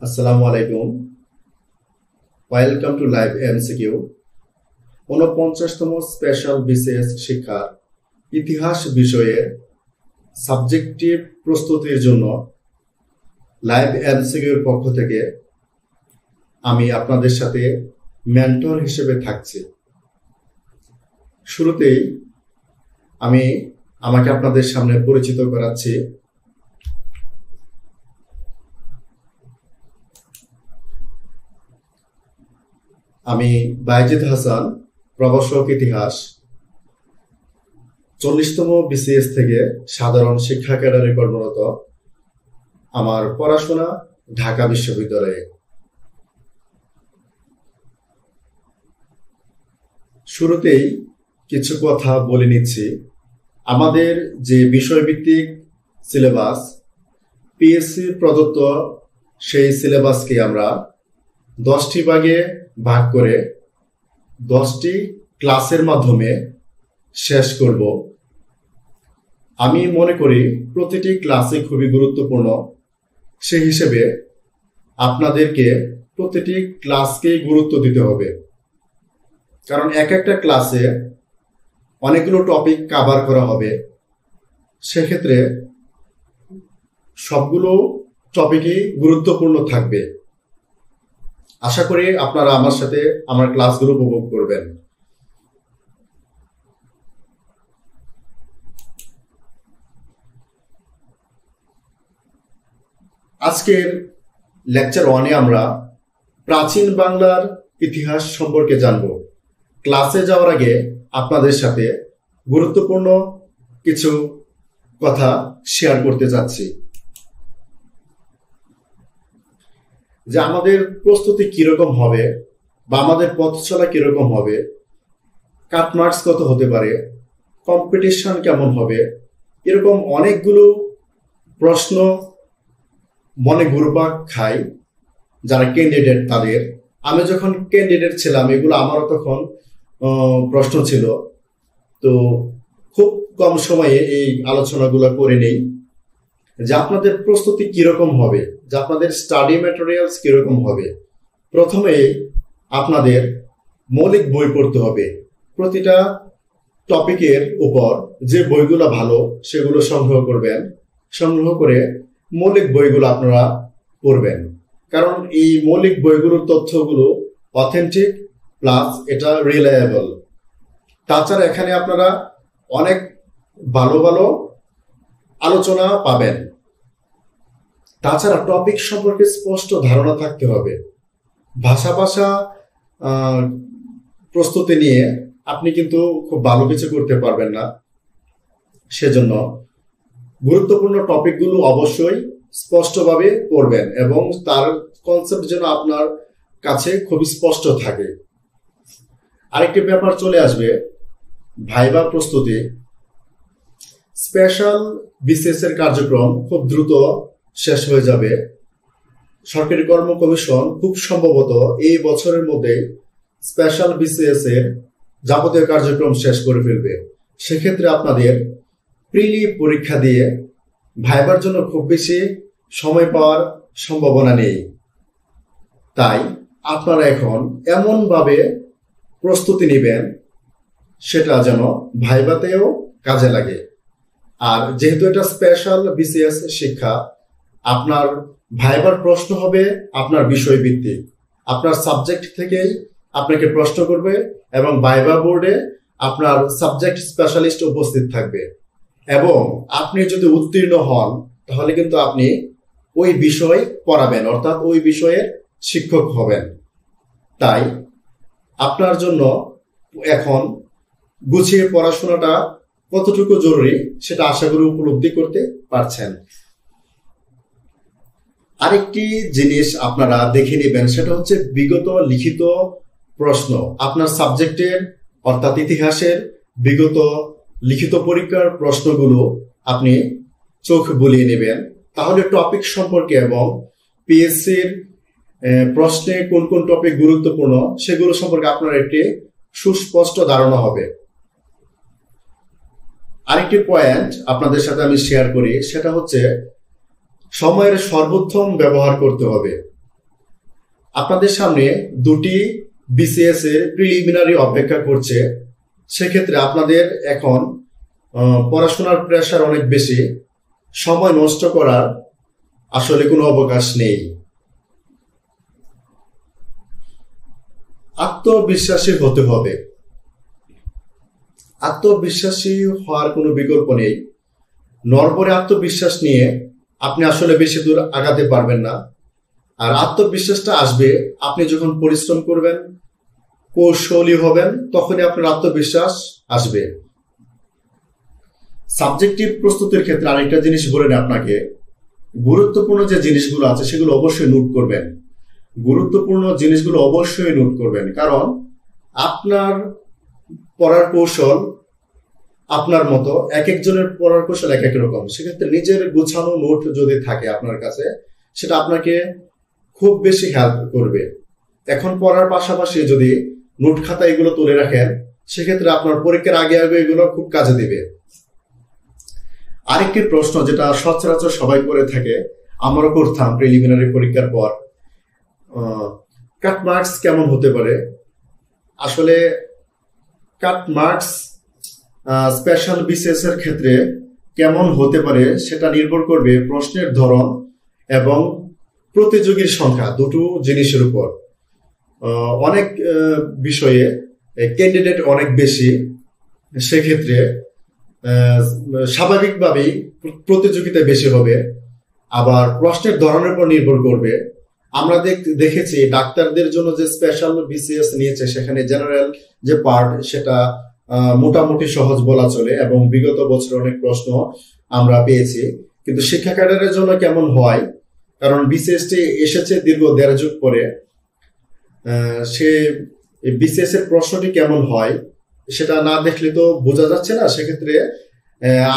আসসালামু আলাইকুম। Welcome to live MCQ. ৪৯তম স্পেশাল বিসিএস শিক্ষার ইতিহাস বিষয়ে সাবজেক্টিভ প্রস্তুতির জন্য লাইভ এমসিকিউর পক্ষ থেকে আমি আপনাদের সাথে মেন্টর হিসেবে থাকছি। শুরুতেই আমি আমাকে আপনাদের সামনে পরিচিত করাচ্ছি। আমি বাইজিদ হাসান, প্রভাষক ইতিহাস, ৪০তম বিসিএস থেকে সাধারণ শিক্ষা ক্যাডারে কর্মরত। আমার পড়াশোনা ঢাকা বিশ্ববিদ্যালয়ে। শুরুতেই কিছু কথা বলে নিচ্ছি। আমাদের যে বিষয়ভিত্তিক সিলেবাস, পিএসসি প্রদত্ত সেই সিলেবাসকে আমরা 10টি ভাগে ভাগ করে 10টি ক্লাসের মাধ্যমে শেষ করব। আমি মনে করি প্রতিটি ক্লাসে খুবই গুরুত্বপূর্ণ। সেই হিসেবে আপনাদেরকে প্রতিটি ক্লাসকেই গুরুত্ব দিতে হবে, কারণ এক একটা ক্লাসে অনেকগুলো টপিক কভার করা হবে। সেক্ষেত্রে সবগুলো টপিকই গুরুত্বপূর্ণ থাকবে। আশা করি আপনারা আমার সাথে আমার ক্লাসগুলো উপভোগ করবেন। আজকের লেকচার 1-এ আমরা প্রাচীন বাংলার ইতিহাস সম্পর্কে জানব। ক্লাসে যাওয়ার আগে আপনাদের সাথে গুরুত্বপূর্ণ কিছু কথা শেয়ার করতে যাচ্ছি, যে আমাদের প্রস্তুতি কিরকম হবে বা আমাদের পথ চলা কিরকম হবে, কাট মার্কস কত হতে পারে, কম্পিটিশন কেমন হবে, এরকম অনেকগুলো প্রশ্ন মনে ঘুরপাক খায় যারা ক্যান্ডিডেট তাদের। আমি যখন ক্যান্ডিডেট ছিলাম, এগুলো আমারও তখন প্রশ্ন ছিল। তো খুব কম সময়ে এই আলোচনাগুলো করে নেই যে আপনাদের প্রস্তুতি কিরকম হবে, যে আপনাদের স্টাডি ম্যাটেরিয়ালস কিরকম হবে। প্রথমে আপনাদের মৌলিক বই পড়তে হবে। প্রতিটা টপিকের উপর যে বইগুলো ভালো সেগুলো সংগ্রহ করবেন। সংগ্রহ করে মৌলিক বইগুলো আপনারা পড়বেন, কারণ এই মৌলিক বইগুলোর তথ্যগুলো অথেন্টিক প্লাস এটা রিলায়েবল। তাছাড়া এখানে আপনারা অনেক ভালো ভালো আলোচনা পাবেন। তাছাড়া টপিক সম্পর্কে স্পষ্ট ধারণা থাকতে হবে। ভাষা প্রস্তুতি নিয়ে আপনি কিন্তু খুব ভালো কিছু করতে পারবেন না। সেজন্য গুরুত্বপূর্ণ টপিকগুলো অবশ্যই স্পষ্টভাবে পড়বেন এবং তার কনসেপ্ট যেন আপনার কাছে খুব স্পষ্ট থাকে। আরেকটি ব্যাপার চলে আসবে, ভাইবা প্রস্তুতি। স্পেশাল বিসিএস এর কার্যক্রম খুব দ্রুত শেষ হয়ে যাবে। সরকারি কর্ম কমিশন খুব সম্ভবত এই বছরের মধ্যে স্পেশাল বিসিএস এর যাবতীয় কার্যক্রম শেষ করে ফেলবে। সেক্ষেত্রে আপনাদের প্রিলি পরীক্ষা দিয়ে ভাইবার জন্য খুব বেশি সময় পাওয়ার সম্ভাবনা নেই। তাই আপনারা এখন এমনভাবে প্রস্তুতি নেবেন সেটা যেন ভাইবাতেও কাজে লাগে। আর যেহেতু এটা স্পেশাল বিসিএস শিক্ষা, আপনার ভাইবার প্রশ্ন হবে আপনার বিষয় ভিত্তিক। আপনার সাবজেক্ট থেকেই আপনাকে প্রশ্ন করবে এবং ভাইবা বোর্ডে আপনার সাবজেক্ট স্পেশালিস্ট উপস্থিত থাকবে। এবং আপনি যদি উত্তীর্ণ হন তাহলে কিন্তু আপনি ওই বিষয় পড়াবেন, অর্থাৎ ওই বিষয়ের শিক্ষক হবেন। তাই আপনার জন্য এখন গুছিয়ে পড়াশোনাটা কতটুকু জরুরি সেটা আশা করি উপলব্ধি করতে পারছেন। আরেকটি জিনিস আপনারা দেখে নেবেন, সেটা হচ্ছে বিগত লিখিত প্রশ্ন। আপনার সাবজেক্টের অর্থাৎ ইতিহাসের বিগত লিখিত পরীক্ষার প্রশ্নগুলো আপনি চোখ বুলিয়ে নেবেন। তাহলে টপিক সম্পর্কে এবং পিএসসির প্রশ্নে কোন কোন টপিক গুরুত্বপূর্ণ সেগুলো সম্পর্কে আপনার একটি সুস্পষ্ট ধারণা হবে। আরেকটি পয়েন্ট আপনাদের সাথে আমি শেয়ার করি, সেটা হচ্ছে সময়ের সর্বোত্তম ব্যবহার করতে হবে। আপনাদের সামনে দুটি বিসিএস এর প্রিলিমিনারি অপেক্ষা করছে। সেক্ষেত্রে আপনাদের এখন পড়াশোনার প্রেশার অনেক বেশি, সময় নষ্ট করার আসলে কোনো অবকাশ নেই। আত্মবিশ্বাসী হতে হবে। আত্মবিশ্বাসী হওয়ার কোনো বিকল্প নেই। নড়বড়ে আত্মবিশ্বাস নিয়ে আপনি আসলে বেশি দূর আগাতে পারবেন না। আর আত্মবিশ্বাসটা আসবে আপনি যখন পরিশ্রম করবেন, কৌশলী হবেন, তখনই আপনার আত্মবিশ্বাস আসবে। সাবজেক্টিভ প্রস্তুতির ক্ষেত্রে আরেকটা জিনিস বলে নেই আপনাকে, গুরুত্বপূর্ণ যে জিনিসগুলো আছে সেগুলো অবশ্যই নোট করবেন। গুরুত্বপূর্ণ জিনিসগুলো অবশ্যই নোট করবেন, কারণ আপনার পড়ার কৌশল আপনার মতো, এক একজনের পড়ার কৌশল এক এক রকম। সেক্ষেত্রে নিজের গোছানো নোট যদি থাকে আপনার কাছে, সেটা আপনাকে খুব বেশি হেল্প করবে। এখন পড়ার পাশাপাশি যদি নোট খাতা এগুলো তুলে রাখেন, সেক্ষেত্রে আপনার পরীক্ষার আগে আগে এগুলো খুব কাজে দিবে। আরেকটি প্রশ্ন যেটা সচরাচর সবাই করে থাকে, আমারও করতাম প্রিলিমিনারি পরীক্ষার পর, কাট মার্কস কেমন হতে পারে? আসলে কাট মার্কস স্পেশাল বিসিএস এর ক্ষেত্রে কেমন হতে পারে সেটা নির্ভর করবে প্রশ্নের ধরন এবং প্রতিযোগীর সংখ্যা, দুটো জিনিসের উপর। অনেক বিষয়ে ক্যান্ডিডেট অনেক বেশি, সেক্ষেত্রে স্বাভাবিকভাবেই প্রতিযোগিতা বেশি হবে। আবার প্রশ্নের ধরনের উপর নির্ভর করবে। আমরা দেখেছি ডাক্তারদের জন্য যে স্পেশাল বিসিএস নিয়েছে, সেখানে জেনারেল যে পার্ট সেটা মোটামুটি সহজ বলা চলে এবং বিগত বছর অনেক প্রশ্ন আমরা পেয়েছি। কিন্তু শিক্ষা ক্যাডারের জন্য কেমন হয়, কারণ বিসিএসটি এসেছে দীর্ঘ 1.5 যুগ পরে, সে বিসিএস এর প্রশ্নটি কেমন হয় সেটা না দেখলে তো বোঝা যাচ্ছে না। সেক্ষেত্রে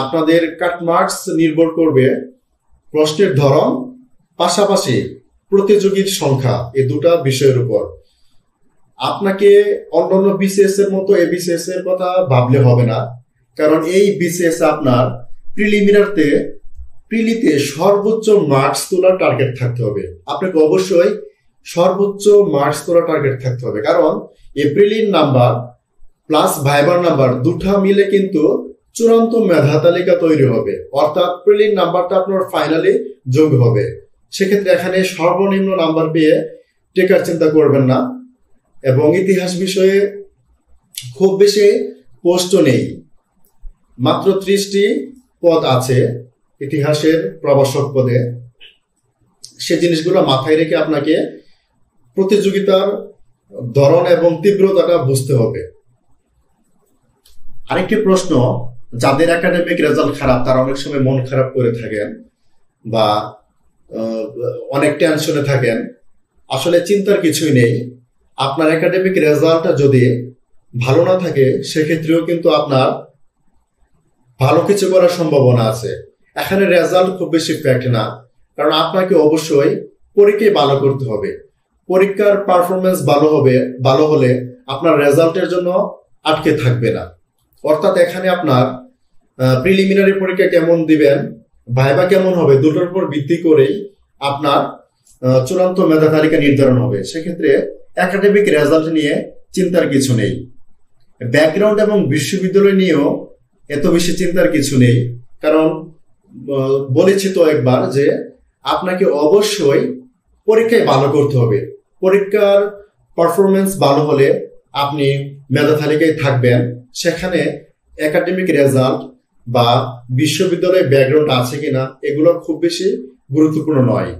আপনাদের কাট মার্কস নির্ভর করবে প্রশ্নের ধরন পাশাপাশি প্রতিযোগীর সংখ্যা, এই দুটা বিষয়ের উপর। আপনাকে অন্যান্য বিসিএস এর মতো এই বিসিএস এর কথা ভাবলে হবে না, কারণ এই বিসিএস আপনার প্রিলিতে সর্বোচ্চ মার্কস তোলার টার্গেট থাকতে হবে। আপনাকে অবশ্যই সর্বোচ্চ মার্কস তোলার টার্গেট থাকতে হবে, কারণ এপ্রিলির নাম্বার প্লাস ভাইবার নাম্বার দুটা মিলে কিন্তু চূড়ান্ত মেধা তালিকা তৈরি হবে, অর্থাৎ প্রিলির নাম্বারটা আপনার ফাইনালি যোগ হবে। সেক্ষেত্রে এখানে সর্বনিম্ন নাম্বার পেয়ে টেকার চিন্তা করবেন না। এবং ইতিহাস বিষয়ে খুব বেশি পোস্টও নেই, মাত্র 30টি পদ আছে ইতিহাসের প্রভাষক পদে। সে জিনিসগুলো মাথায় রেখে আপনাকে প্রতিযোগিতার ধরন এবং তীব্রতাটা বুঝতে হবে। আরেকটি প্রশ্ন, যাদের একাডেমিক রেজাল্ট খারাপ তারা অনেক সময় মন খারাপ করে থাকেন বা অনেক টেনশনে থাকেন। আসলে চিন্তার কিছুই নেই। আপনার একাডেমিক রেজাল্টটা যদি ভালো না থাকে, সেক্ষেত্রেও কিন্তু আপনার ভালো কিছু করার সম্ভাবনা আছে। এখানে রেজাল্ট খুব বেশি ফ্যাক্ট না, কারণ আপনাকে অবশ্যই পরীক্ষায় ভালো করতে হবে। পরীক্ষার পারফরমেন্স ভালো হলে আপনার রেজাল্টের জন্য আটকে থাকবে না। অর্থাৎ এখানে আপনার প্রিলিমিনারি পরীক্ষা কেমন দিবেন, ভাইবা কেমন হবে, দুটোর উপর ভিত্তি করেই আপনার চূড়ান্ত মেধা তালিকা নির্ধারণ হবে। সেক্ষেত্রে একাডেমিক রেজাল্ট নিয়ে চিন্তার কিছু নেই। ব্যাকগ্রাউন্ড এবং বিশ্ববিদ্যালয় নিয়েও এত বেশি চিন্তার কিছু নেই, কারণ বলেছি তো একবার যে আপনাকে অবশ্যই পরীক্ষায় ভালো করতে হবে। পরীক্ষার পারফরমেন্স ভালো হলে আপনি মেধা তালিকায় থাকবেন। সেখানে একাডেমিক রেজাল্ট বা বিশ্ববিদ্যালয়ের ব্যাকগ্রাউন্ড আছে কিনা এগুলো খুব বেশি গুরুত্বপূর্ণ নয়।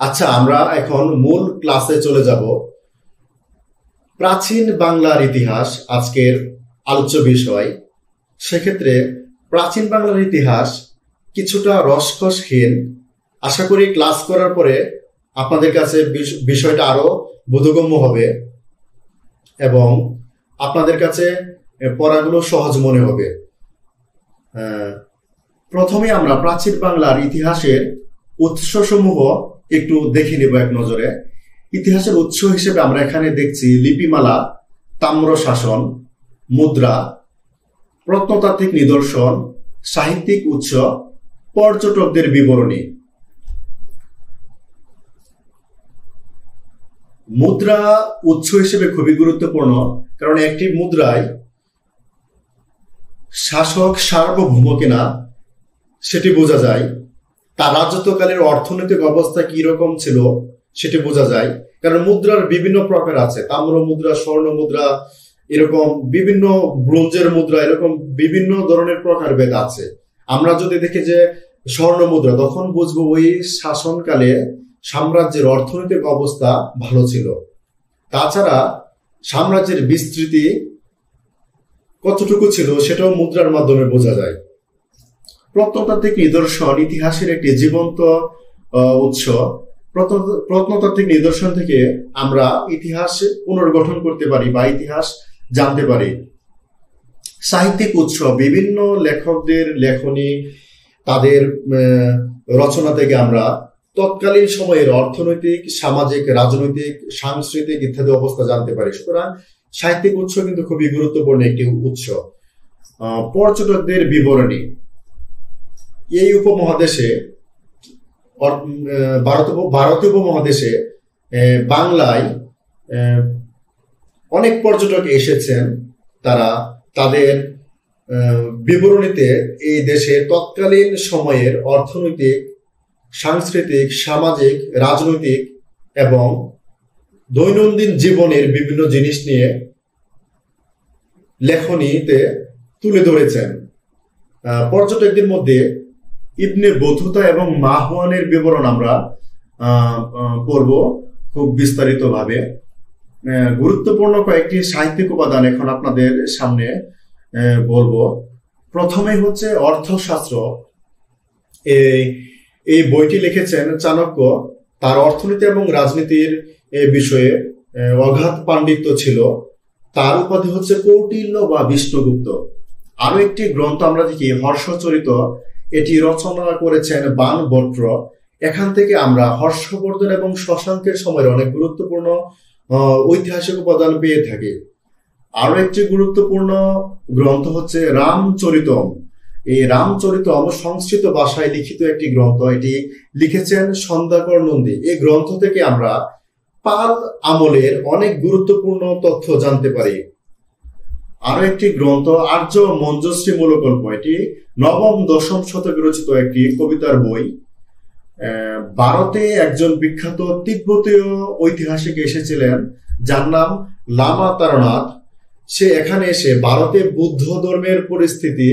আচ্ছা, আমরা এখন মূল ক্লাসে চলে যাব। প্রাচীন বাংলার ইতিহাস আজকের আলোচ্য বিষয়। সেক্ষেত্রে প্রাচীন বাংলার ইতিহাস কিছুটা রসকসহীন। আশা করি ক্লাস করার পরে আপনাদের কাছে বিষয়টা আরো বোধগম্য হবে এবং আপনাদের কাছে পড়াগুলো সহজ মনে হবে। প্রথমে আমরা প্রাচীন বাংলার ইতিহাসের উৎসসমূহ একটু দেখে নেব এক নজরে। ইতিহাসের উৎস হিসেবে আমরা এখানে দেখছি লিপিমালা, তাম্র শাসন, মুদ্রা, প্রত্নতাত্ত্বিক নিদর্শন, সাহিত্যিক উৎস, পর্যটকদের বিবরণী। মুদ্রা উৎস হিসেবে খুবই গুরুত্বপূর্ণ, কারণ একটি মুদ্রায় শাসক সার্বভৌম কিনা সেটি বোঝা যায়, তার রাজত্বকালের অর্থনৈতিক অবস্থা কি রকম ছিল সেটি বোঝা যায়। কারণ মুদ্রার বিভিন্ন প্রকার আছে, তাম্র মুদ্রা, স্বর্ণ মুদ্রা, এরকম বিভিন্ন ব্রোঞ্জের মুদ্রা, এরকম বিভিন্ন ধরনের প্রকারভেদ আছে। আমরা যদি দেখি যে স্বর্ণ মুদ্রা, তখন বুঝবো ওই শাসনকালে সাম্রাজ্যের অর্থনৈতিক অবস্থা ভালো ছিল। তাছাড়া সাম্রাজ্যের বিস্তৃতি কতটুকু ছিল সেটাও মুদ্রার মাধ্যমে বোঝা যায়। প্রত্নতাত্ত্বিক নিদর্শন ইতিহাসের একটি জীবন্ত উৎস। প্রত্নতাত্ত্বিক নিদর্শন থেকে আমরা ইতিহাস পুনর্গঠন করতে পারি বা ইতিহাস জানতে পারি। সাহিত্যিক উৎস বিভিন্ন লেখকদের লেখনী, তাদের রচনা থেকে আমরা তৎকালীন সময়ের অর্থনৈতিক, সামাজিক, রাজনৈতিক, সাংস্কৃতিক ইত্যাদি অবস্থা জানতে পারি। সুতরাং সাহিত্যিক উৎস কিন্তু খুবই গুরুত্বপূর্ণ একটি উৎস। পর্যটকদের বিবরণী। এই উপমহাদেশে, ভারতীয় উপমহাদেশে বাংলায় অনেক পর্যটক এসেছেন। তারা তাদের বিবরণীতে এই দেশের তৎকালীন সময়ের অর্থনৈতিক, সাংস্কৃতিক, সামাজিক, রাজনৈতিক এবং দৈনন্দিন জীবনের বিভিন্ন জিনিস নিয়ে লেখনীতে তুলে ধরেছেন। পর্যটকদের মধ্যে ইবনে বতুতা এবং মাহওয়ানের বিবরণ আমরা পড়ব খুব বিস্তারিতভাবে। গুরুত্বপূর্ণ কয়েকটি সাহিত্যিক উপাদান এখন আপনাদের সামনে বলবো। প্রথমে হচ্ছে অর্থশাস্ত্র। এই বইটি লিখেছেন চাণক্য। তার অর্থনীতি এবং রাজনীতির বিষয়ে অগাধ পাণ্ডিত্য ছিল। তার উপাধি হচ্ছে কৌটিল্য বা বিষ্ণুগুপ্ত। আরো একটি গ্রন্থ আমরা দেখি হর্ষচরিত, এটি রচনা করেছেন বাণভট্ট। এখান থেকে আমরা হর্ষবর্ধন এবং শশাঙ্কের সময়ের অনেক গুরুত্বপূর্ণ ঐতিহাসিক উপাদান পেয়ে থাকি। আরো একটি গুরুত্বপূর্ণ গ্রন্থ হচ্ছে রামচরিতম। এই রামচরিতম সংস্কৃত ভাষায় লিখিত একটি গ্রন্থ। এটি লিখেছেন সন্ধ্যাকর নন্দী। এই গ্রন্থ থেকে আমরা পাল আমলের অনেক গুরুত্বপূর্ণ তথ্য জানতে পারি। আরো একটি গ্রন্থ আর্য মঞ্জুশ্রী মূলকল্প। এটি নবম দশম শতকে রচিত একটি কবিতার বই। ভারতে একজন বিখ্যাত তিব্বতীয় ঐতিহাসিক এসেছিলেন, যার নাম লামা তারনাথ। সে এখানে এসে ভারতে বৌদ্ধ ধর্মের পরিস্থিতি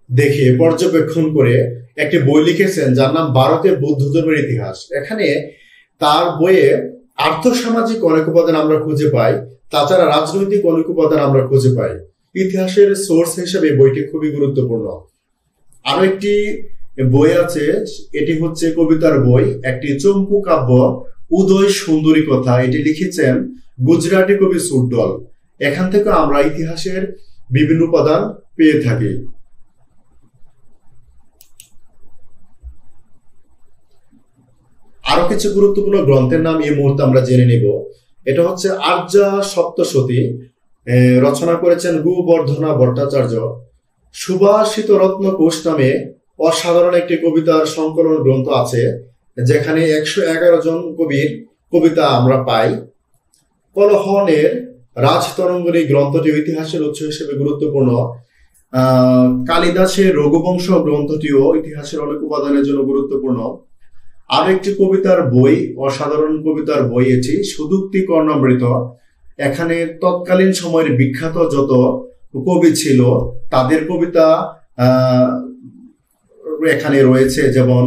দেখে পর্যবেক্ষণ করে একটি বই লিখেছেন, যার নাম ভারতে বৌদ্ধ ধর্মের ইতিহাস। এখানে তার বইয়ে আর্থসামাজিক অনেক উপাদান আমরা খুঁজে পাই, তাছাড়া রাজনৈতিক অনেক উপাদান আমরা খুঁজে পাই। ইতিহাসের সোর্স হিসেবে বইটি খুবই গুরুত্বপূর্ণ। আরো একটি বই আছে, এটি হচ্ছে কবিতার বই, একটি চম্পু কাব্য উদয় সুন্দরী কথা। এটি লিখেছেন গুজরাটি কবি সুরডল। এখান থেকে আমরা ইতিহাসের বিভিন্ন উপাদান পেয়ে থাকি। আরো কিছু গুরুত্বপূর্ণ গ্রন্থের নাম এই মুহূর্তে আমরা জেনে নিব। এটা হচ্ছে আর্যা সপ্তশতী, রচনা করেছেন গোবর্ধনা ভট্টাচার্য। সুভাষিত রত্নকোষ নামে অসাধারণ একটি কবিতার সংকলন গ্রন্থ আছে, যেখানে 111 জন কবির কবিতা আমরা পাই। কলহনের রাজতরঙ্গিনী গ্রন্থটি ইতিহাসের উৎস হিসেবে গুরুত্বপূর্ণ। কালিদাসের রঘুবংশ গ্রন্থটিও ইতিহাসের অনেক উপাদানের জন্য গুরুত্বপূর্ণ। আর একটি কবিতার বই, অসাধারণ কবিতার বই, এটি সুদুক্তি কর্ণামৃত। এখানে তৎকালীন সময়ের বিখ্যাত যত কবি ছিল তাদের কবিতা এখানে রয়েছে, যেমন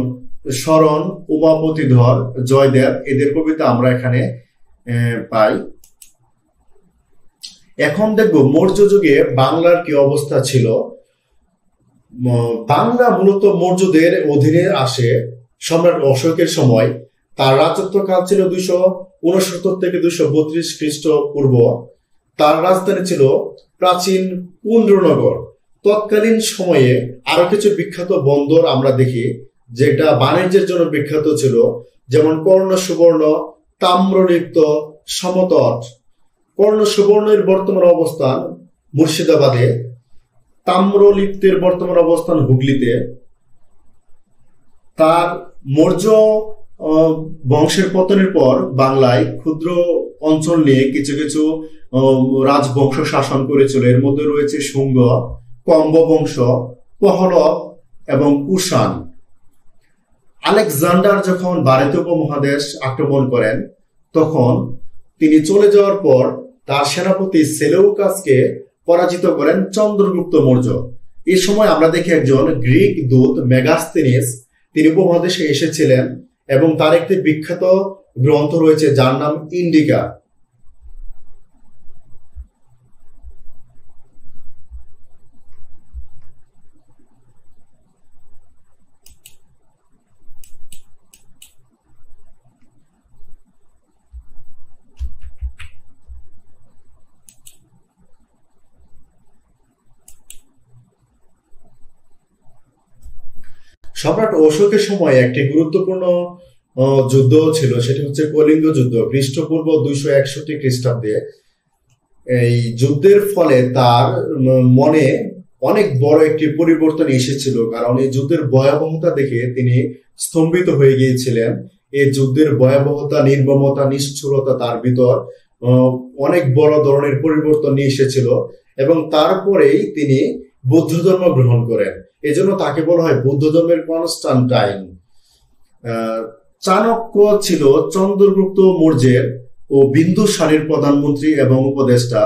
শরণ, উমাপতিধর, জয়দেব, এদের কবিতা আমরা এখানে পাই। এখন দেখব মৌর্য যুগে বাংলার কি অবস্থা ছিল। বাংলা মূলত মৌর্যদের অধীনে আসে সম্রাট অশোকের সময়। তার রাজত্বকাল ছিল 269 থেকে 232 খ্রিস্টপূর্ব। তার রাজধানী ছিল প্রাচীন পুন্ড্রনগর। তৎকালীন সময়ে আরো কিছু বিখ্যাত বন্দর আমরা দেখি, যেটা বাণিজ্যের জন্য বিখ্যাত ছিল, যেমন কর্ণ সুবর্ণ, তাম্রলিপ্ত সমতট। কর্ণ সুবর্ণের বর্তমান অবস্থান মুর্শিদাবাদে, তাম্রলিপ্তের বর্তমান অবস্থান হুগলিতে। তার মৌর্য বংশের পতনের পর বাংলায় ক্ষুদ্র অঞ্চল নিয়ে কিছু কিছু রাজবংশ শাসন করেছিল। এর মধ্যে রয়েছে শুঙ্গ, কম্ব বংশ, পহলব এবং কুষাণ। আলেকজান্ডার যখন ভারতীয় উপমহাদেশ আক্রমণ করেন, তখন তিনি চলে যাওয়ার পর তার সেনাপতি সেলেউকাসকে পরাজিত করেন চন্দ্রগুপ্ত মৌর্য। এই সময় আমরা দেখি একজন গ্রিক দূত মেগাস্তিনিস, তিনি উপমহাদেশে এসেছিলেন এবং তার একটি বিখ্যাত গ্রন্থ রয়েছে যার নাম ইন্ডিকা। সম্রাট অশোকের সময় একটি গুরুত্বপূর্ণ যুদ্ধ ছিল, সেটি হচ্ছে কলিঙ্গ যুদ্ধ, খ্রিস্টপূর্ব 261 খ্রিস্টাব্দে। এই যুদ্ধের ফলে তার মনে অনেক বড় একটি পরিবর্তন এসেছিল, কারণ এই যুদ্ধের ভয়াবহতা দেখে তিনি স্তম্ভিত হয়ে গিয়েছিলেন। এই যুদ্ধের ভয়াবহতা, নির্মমতা, নিষ্ঠুরতা তার ভিতর অনেক বড় ধরনের পরিবর্তন নিয়ে এসেছিল এবং তারপরেই তিনি বৌদ্ধ ধর্ম গ্রহণ করেন। এজন্য তাকে বলা হয় বৌদ্ধ ধর্মের কনস্টান্টাইন। চাণক্য ছিল চন্দ্রগুপ্ত মৌর্যের ও বিন্দুসারের প্রধানমন্ত্রী এবং উপদেষ্টা।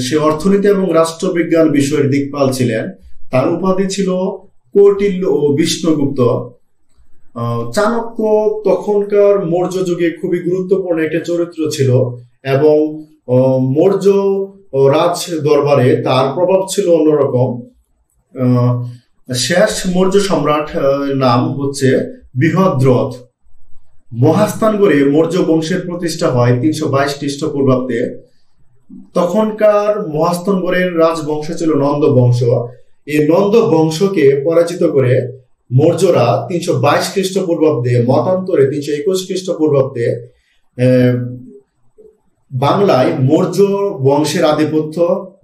সে অর্থনীতি এবং রাষ্ট্রবিজ্ঞান বিষয়ের দিকপাল ছিলেন। তার উপাধি ছিল কৌটিল্য ও বিষ্ণুগুপ্ত। চাণক্য তখনকার মৌর্য যুগে খুবই গুরুত্বপূর্ণ একটা চরিত্র ছিল এবং মৌর্য রাজ দরবারে তার প্রভাব ছিল অন্যরকম। শেষ মৌর্য সম্রাট নাম হচ্ছে বৃহদ্রথ। মহাস্থানগড়ে মৌর্য বংশের প্রতিষ্ঠা হয় 322 খ্রিস্টপূর্বাব্দে। তখনকার মহাস্থানগড়ের রাজবংশ ছিল নন্দ বংশ। এই নন্দ বংশকে পরাজিত করে মৌর্যরা 322 খ্রিস্টপূর্বাব্দে, মতান্তরে 321 খ্রিস্টপূর্বাব্দে বাংলায় মৌর্য বংশের আধিপত্য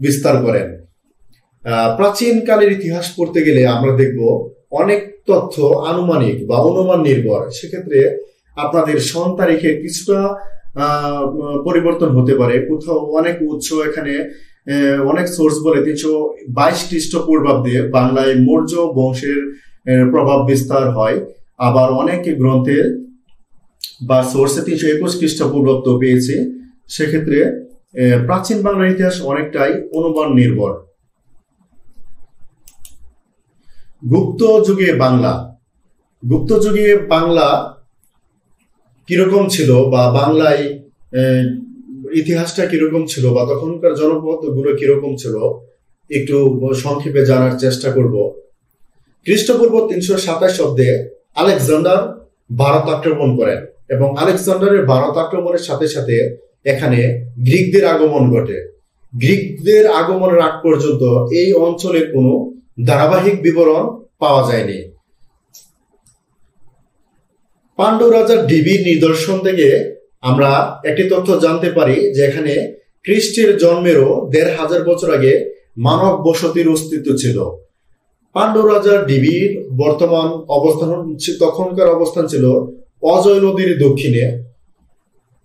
বিস্তার করেন। প্রাচীন কালের ইতিহাস পড়তে গেলে আমরা দেখব অনেক তথ্য আনুমানিক বা অনুমান নির্ভর। সেক্ষেত্রে আপনাদের সন তারিখে কিছুটা পরিবর্তন হতে পারে। কোথাও অনেক উৎস, এখানে অনেক সোর্স বলে 322 খ্রিস্টপূর্বাব্দে বাংলায় মৌর্য বংশের প্রভাব বিস্তার হয়। আবার অনেক গ্রন্থে বা সোর্সে 321 খ্রিস্টপূর্বাব্দ পেয়েছে। সেক্ষেত্রে প্রাচীন বাংলার ইতিহাস অনেকটাই অনুমান নির্ভর। গুপ্ত যুগে বাংলা, গুপ্ত যুগে বাংলা কিরকম ছিল বা বাংলায় ইতিহাসটা কিরকম ছিল বা তখনকার জনপদ গুলো কিরকম ছিল একটু সংক্ষেপে জানার চেষ্টা করব। খ্রিস্টপূর্ব 327 অব্দে আলেকজান্ডার ভারত আক্রমণ করেন এবং আলেকজান্ডারের ভারত আক্রমণের সাথে সাথে এখানে গ্রিকদের আগমন ঘটে। গ্রিকদের আগমনের আগ পর্যন্ত এই অঞ্চলের কোনো ধারাবাহিক বিবরণ পাওয়া যায়নি। পাণ্ডু রাজার ঢিবির নিদর্শন থেকে আমরা একটি তথ্য জানতে পারি যে এখানে খ্রিস্টের জন্মেরও 1500 বছর আগে মানব বসতির অস্তিত্ব ছিল। পাণ্ডু রাজার ঢিবির বর্তমান অবস্থান, তখনকার অবস্থান ছিল অজয় নদীর দক্ষিণে।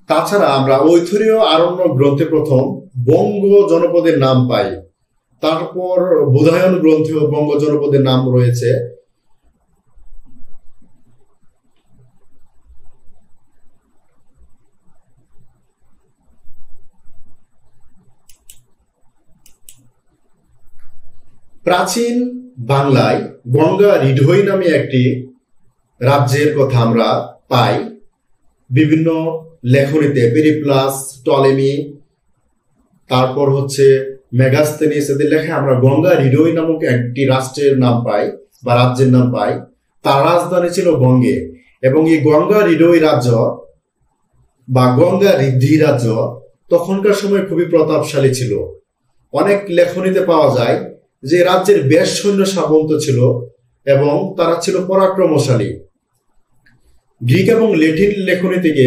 তাছাড়া আমরা ঐথরীয় আরণ্য গ্রন্থে প্রথম বঙ্গ জনপদের নাম পাই, তারপর বোধায়ন গ্রন্থেও বঙ্গ জনপদের নাম রয়েছে। প্রাচীন বাংলায় গঙ্গা রিডহই নামে একটি রাজ্যের কথা আমরা পাই বিভিন্ন লেখনীতে। পেরিপ্লাস, টলেমি, তারপর হচ্ছে মেগাস্তেনিস, এদের লেখায় আমরা গঙ্গা রিডহই নামক একটি রাষ্ট্রের নাম পাই বা রাজ্যের নাম পাই। তার রাজধানী ছিল গঙ্গে এবং এই গঙ্গা রিডহই রাজ্য বা গঙ্গা ঋদ্ধি রাজ্য তখনকার সময় খুবই প্রতাপশালী ছিল। অনেক লেখনীতে পাওয়া যায় যে রাজ্যের বেশ সৈন্য সামন্ত ছিল এবং তারা ছিল পরাক্রমশালী। গ্রিক এবং ল্যাটিন লেখনী থেকে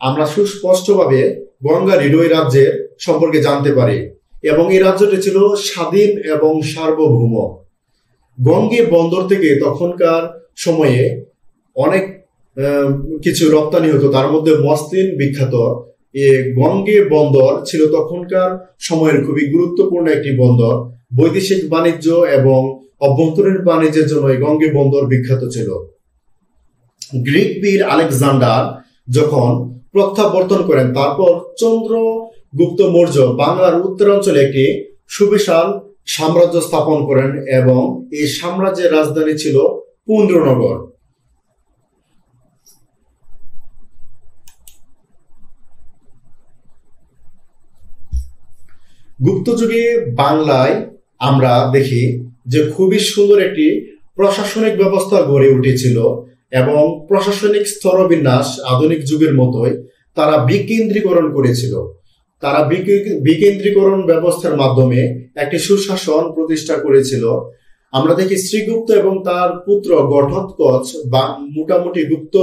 আমরা সুস্পষ্টভাবে গঙ্গার হৃদয় রাজ্যের সম্পর্কে জানতে পারি এবং এই রাজ্যটি ছিল স্বাধীন এবং সার্বভৌম। গঙ্গে বন্দর থেকে তখনকার সময়ে অনেক কিছু রপ্তানি হতো, তার মধ্যে মসলিন বিখ্যাত। গঙ্গে বন্দর ছিল তখনকার সময়ের খুবই গুরুত্বপূর্ণ একটি বন্দর। বৈদেশিক বাণিজ্য এবং অভ্যন্তরীণ বাণিজ্যের জন্য এই গঙ্গে বন্দর বিখ্যাত ছিল। গ্রিক বীর আলেকজান্ডার যখন প্রত্যাবর্তন করেন, তারপর চন্দ্রগুপ্ত মৌর্য বাংলার উত্তরাঞ্চলে একটি সুবিশাল সাম্রাজ্য স্থাপন করেন এবং এই সাম্রাজ্যের রাজধানী ছিল পুন্ড্রনগর। গুপ্ত যুগে বাংলায় আমরা দেখি যে খুবই সুন্দর একটি প্রশাসনিক ব্যবস্থা গড়ে উঠেছিল এবং প্রশাসনিক স্তরবিন্যাস আধুনিক যুগের মতোই তারা বিকেন্দ্রীকরণ করেছিল। তারা বিকেন্দ্রীকরণ ব্যবস্থার মাধ্যমে একটি সুশাসন প্রতিষ্ঠা করেছিল। আমরা দেখি শ্রীগুপ্ত এবং তার পুত্র ঘটোৎকচ বা মোটামুটি গুপ্ত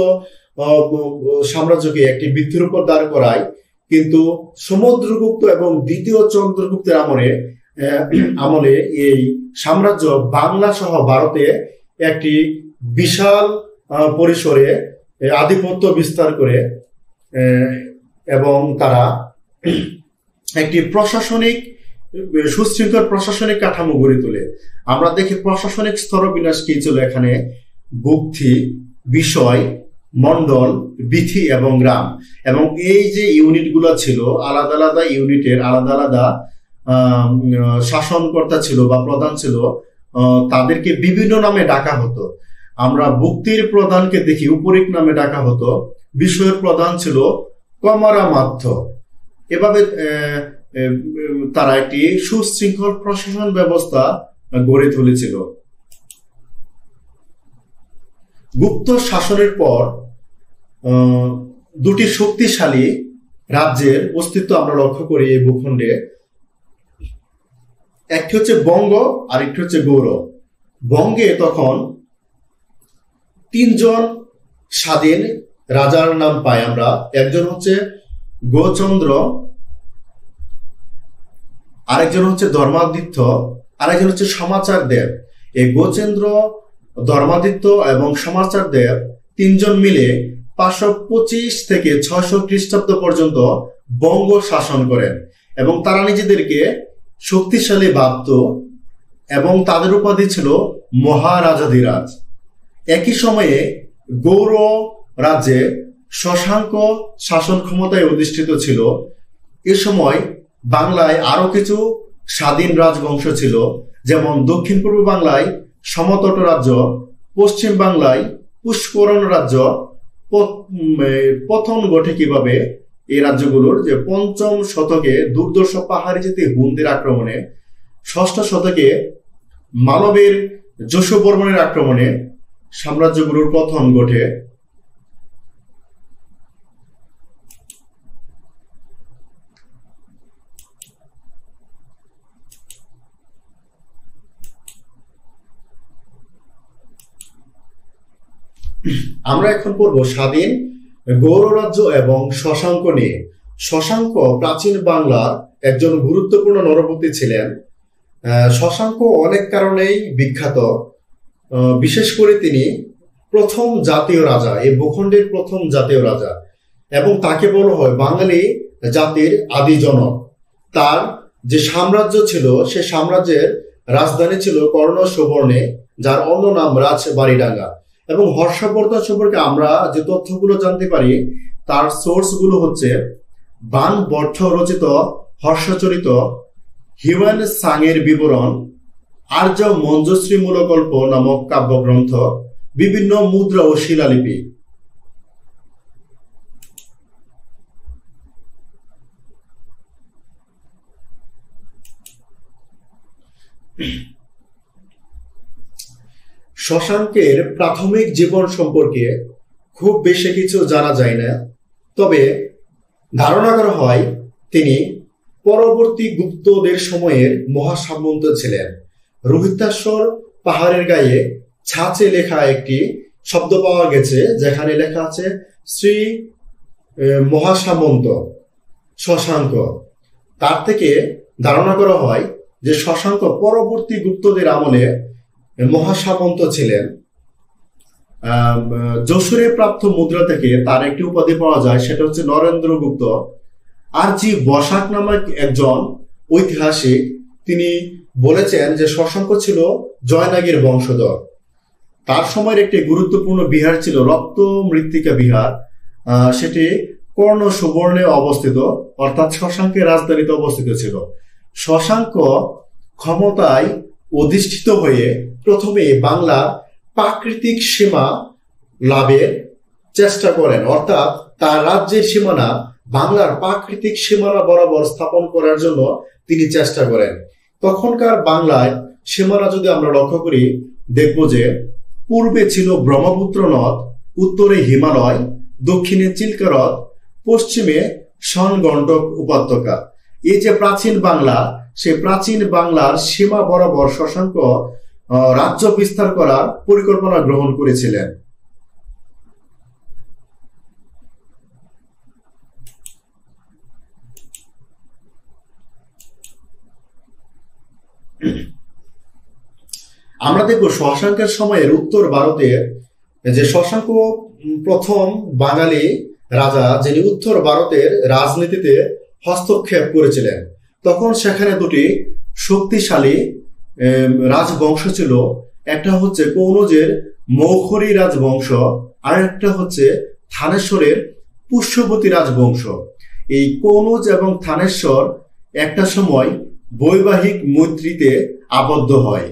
সাম্রাজ্যকে একটি ভিত্তির উপর দাঁড় করায়, কিন্তু সমুদ্রগুপ্ত এবং দ্বিতীয় চন্দ্রগুপ্তের আমলে এই সাম্রাজ্য বাংলা সহ ভারতে একটি বিশাল পরিসরে আধিপত্য বিস্তার করে এবং তারা একটি সুশৃঙ্খল প্রশাসনিক কাঠামো গড়ে তোলে। আমরা দেখি প্রশাসনিক স্তরবিন্যাস কি ছিল এখানে: ভুক্তি, বিষয়, মন্ডল, বিথি এবং গ্রাম। এবং এই যে ইউনিটগুলো ছিল, আলাদা আলাদা ইউনিটের আলাদা আলাদা শাসনকর্তা ছিল বা প্রধান ছিল, তাদেরকে বিভিন্ন নামে ডাকা হতো। আমরা ভুক্তির প্রধানকে দেখি উপরিক নামে ডাকা হতো, বিষয়ের প্রধান ছিল কমারামাত্য। এভাবে তারা একটি সুশৃঙ্খল প্রশাসন ব্যবস্থা গড়ে তুলেছিল। গুপ্ত শাসনের পর দুটি শক্তিশালী রাজ্যের অস্তিত্ব আমরা লক্ষ্য করি এই ভূখণ্ডে। একটি হচ্ছে বঙ্গ আর একটি হচ্ছে গৌড়। বঙ্গে তখন তিনজন স্বাধীন রাজার নাম পাই আমরা। একজন হচ্ছে গোচন্দ্র, আরেকজন হচ্ছে ধর্মাদিত্য, আরেকজন হচ্ছে সমাচার দেব। এই গোচেন্দ্র, ধর্মাদিত্য এবং সমাচার দেব তিনজন মিলে 525 থেকে 600 খ্রিস্টাব্দ পর্যন্ত বঙ্গ শাসন করেন এবং তারা নিজেদেরকে শক্তিশালী ভাবত এবং তাদের উপাধি ছিল মহারাজাধিরাজ। একই সময়ে গৌড় রাজ্যে শশাঙ্ক শাসন ক্ষমতায় অধিষ্ঠিত ছিল। এ সময় বাংলায় আরো কিছু স্বাধীন রাজবংশ ছিল, যেমন দক্ষিণ পূর্ব বাংলায় সমতট রাজ্য, পশ্চিম বাংলায় পুষ্করণ রাজ্য। পতন ঘটে কিভাবে এই রাজ্যগুলোর, যে 5ম শতকে দুর্ধর্ষ পাহাড়ি জাতি হুনদের আক্রমণে, 6ষ্ঠ শতকে মালবের যশোবর্মনের আক্রমণে সাম্রাজ্যগুলোর পতন ঘটে। আমরা এখন পড়ব স্বাধীন গৌড় রাজ্য এবং শশাঙ্ক নিয়ে। শশাঙ্ক প্রাচীন বাংলার একজন গুরুত্বপূর্ণ নরপতি ছিলেন। শশাঙ্ক অনেক কারণেই বিখ্যাত। বিশেষ করে তিনি প্রথম জাতীয় রাজা, এই ভূখণ্ডের প্রথম জাতীয় রাজা, এবং তাকে বলা হয় বাঙালি জাতির আদি জনক। তার যে সাম্রাজ্য ছিল, সে সাম্রাজ্যের রাজধানী ছিল কর্ণ সুবর্ণে, যার অন্য নাম রাজবাড়িডাঙ্গা। এবং হর্ষবর্ধন সম্পর্কে আমরা যে তথ্যগুলো জানতে পারি, তার সোর্স গুলো হচ্ছে বান বর্ষ রচিত হর্ষচরিত, হিউয়েন সাংয়ের বিবরণ, আর্য মঞ্জুশ্রী মূলকল্প নামক কাব্যগ্রন্থ, বিভিন্ন মুদ্রা ও শিলালিপি। শশাঙ্কের প্রাথমিক জীবন সম্পর্কে খুব বেশি কিছু জানা যায় না, তবে ধারণা করা হয় তিনি পরবর্তী গুপ্তদের সময়ের মহাসামন্ত ছিলেন। রোহিতাশ্বর পাহাড়ের গায়ে ছাঁচে লেখা একটি শব্দ পাওয়া গেছে যেখানে লেখা আছে শ্রী মহাসামন্ত শশাঙ্ক। তার থেকে ধারণা করা হয় যে শশাঙ্ক পরবর্তী গুপ্তদের আমলে মহাসামন্ত ছিলেন। যশোরে প্রাপ্ত মুদ্রা থেকে তার একটি উপাধি পাওয়া যায়, সেটা হচ্ছে নরেন্দ্রগুপ্ত। আর জি বসাক নামক একজন ঐতিহাসিক তিনি বলেছেন যে শশাঙ্ক ছিল জয়নাগীর বংশধর। তার সময়ের একটি গুরুত্বপূর্ণ বিহার ছিল রক্ত মৃত্তিকা বিহার। সেটি কর্ণ সুবর্ণে অবস্থিত, অর্থাৎ শশাঙ্কের রাজধানীতে অবস্থিত ছিল। শশাঙ্ক ক্ষমতায় অধিষ্ঠিত হয়ে প্রথমে বাংলার প্রাকৃতিক সীমা লাভের চেষ্টা করেন, অর্থাৎ তার রাজ্যের সীমানা বাংলার প্রাকৃতিক সীমানা বরাবর স্থাপন করার জন্য তিনি চেষ্টা করেন। তখনকার বাংলায় সীমানা যদি আমরা লক্ষ্য করি, দেখব যে পূর্বে ছিল ব্রহ্মপুত্র নদ, উত্তরে হিমালয়, দক্ষিণে চিল্কা হ্রদ, পশ্চিমে সনগণ্ডক উপত্যকা। এই যে প্রাচীন বাংলা, সেই প্রাচীন বাংলার সীমা বরাবর শশাঙ্ক রাজ্য বিস্তার করার পরিকল্পনা গ্রহণ করেছিলেন। আমরা দেখব শশাঙ্কের সময়ের উত্তর ভারতের যে শশাঙ্ক প্রথম বাঙালি রাজা যিনি উত্তর ভারতের রাজনীতিতে হস্তক্ষেপ করেছিলেন। তখন সেখানে দুটি শক্তিশালী রাজবংশ ছিল, একটা হচ্ছে কৌনজের মৌখরী রাজবংশ, আর একটা হচ্ছে থানেশ্বরের পুষ্যবতী রাজবংশ। এই কৌনজ এবং থানেশ্বর একটা সময় বৈবাহিক মৈত্রীতে আবদ্ধ হয়।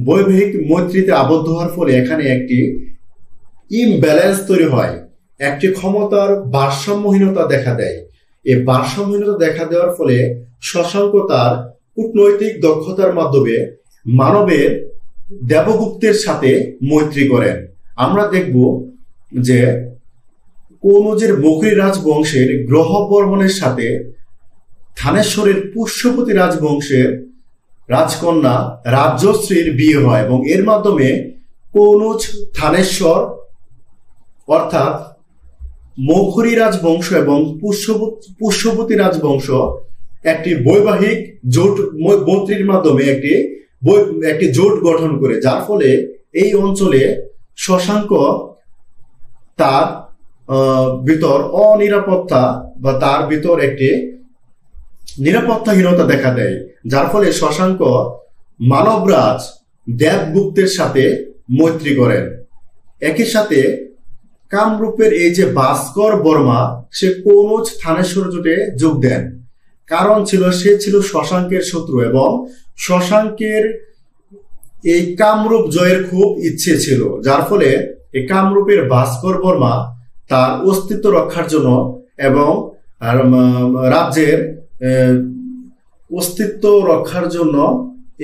বৈবাহিক মৈত্রীতে আবদ্ধ হওয়ার ফলে এখানে একটি ইমব্যালেন্স তৈরি হয়, একটি ক্ষমতার ভারসাম্যহীনতা দেখা দেয়। এই ভারসাম্যহীনতা দেখা দেওয়ার ফলে শশাঙ্ক তার কূটনৈতিক দক্ষতার মাধ্যমে মানবের দেবগুপ্তের সাথে মৈত্রী করেন। আমরা দেখব যে কৌনজের মৌখরী রাজবংশের গ্রহ বর্মনের সাথে থানেশ্বরের পুষ্যপতি রাজবংশের রাজকন্যা রাজ্যশ্রীর বিয়ে হয় এবং এর মাধ্যমে কৌনজ থানেশ্বর অর্থাৎ মৌখরী রাজবংশ এবং পুষ্যপতি রাজবংশ একটি বৈবাহিক জোট মৈত্রীর মাধ্যমে একটি জোট গঠন করে, যার ফলে এই অঞ্চলে শশাঙ্ক তার ভিতর অনিরাপত্তা বা তার ভিতর একটি নিরাপত্তাহীনতা দেখা দেয়, যার ফলে শশাঙ্ক মানবরাজ দেবগুপ্তের সাথে মৈত্রী করেন। একই সাথে কামরূপের এই যে ভাস্কর বর্মা, সে কৌনজ থানেশ্বর জোটে যোগ দেন। কারণ ছিল সে ছিল শশাঙ্কের শত্রু এবং শশাঙ্কের এই কামরূপ জয়ের খুব ইচ্ছে ছিল, যার ফলে এই কামরূপের ভাস্কর বর্মা তার অস্তিত্ব রক্ষার জন্য এবং রাজ্যের অস্তিত্ব রক্ষার জন্য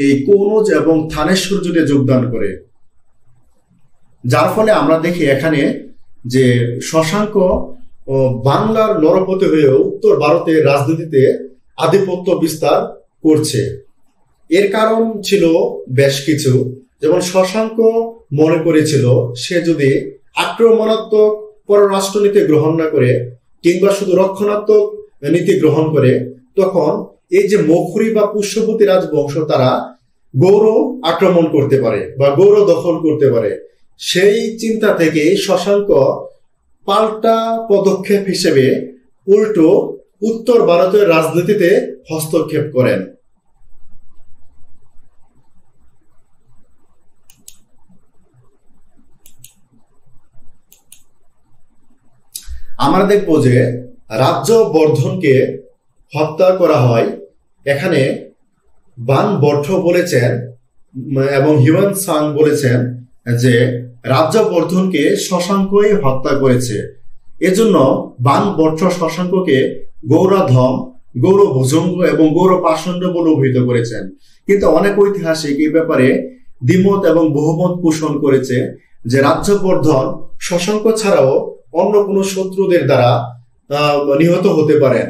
এই কৌনজ এবং থানেশ্বর জোটে যোগদান করে। যার ফলে আমরা দেখি এখানে যে শশাঙ্ক বাংলার নরপতি হয়েও উত্তর ভারতের রাজনীতিতে আধিপত্য বিস্তার করছে। এর কারণ ছিল বেশ কিছু, যেমন শশাঙ্ক মনে করেছিল সে যদি আক্রমণাত্মক পররাষ্ট্রনীতি গ্রহণ না করে কিংবা শুধু রক্ষণাত্মক নীতি গ্রহণ করে, তখন এই যে মৌখরী বা পুষ্যপতি রাজবংশ তারা গৌড় আক্রমণ করতে পারে বা গৌড় দখল করতে পারে। সেই চিন্তা থেকে শশাঙ্ক পাল্টা পদক্ষেপ হিসেবে উল্টো উত্তর ভারতের রাজনীতিতে হস্তক্ষেপ করেন। আমরা দেখব যে রাজ্যবর্ধনকে হত্যা করা হয়। এখানে বান বর্ষ বলেছেন এবং হিউয়েন সাং বলেছেন যে রাজ্যবর্ধনকে শশাঙ্কই হত্যা করেছে। এজন্য বান বর্ষ শশাঙ্ককে গৌরধম, গৌরভুজঙ্গ এবং গৌরপাষণ্ড বলে অভিহিত করেছেন। কিন্তু অনেক ঐতিহাসিক এই ব্যাপারে দ্বিমত এবং বহুমত পোষণ করেছে যে রাজ্যবর্ধন শশাঙ্ক ছাড়াও অন্য কোনো শত্রুদের দ্বারা নিহত হতে পারেন।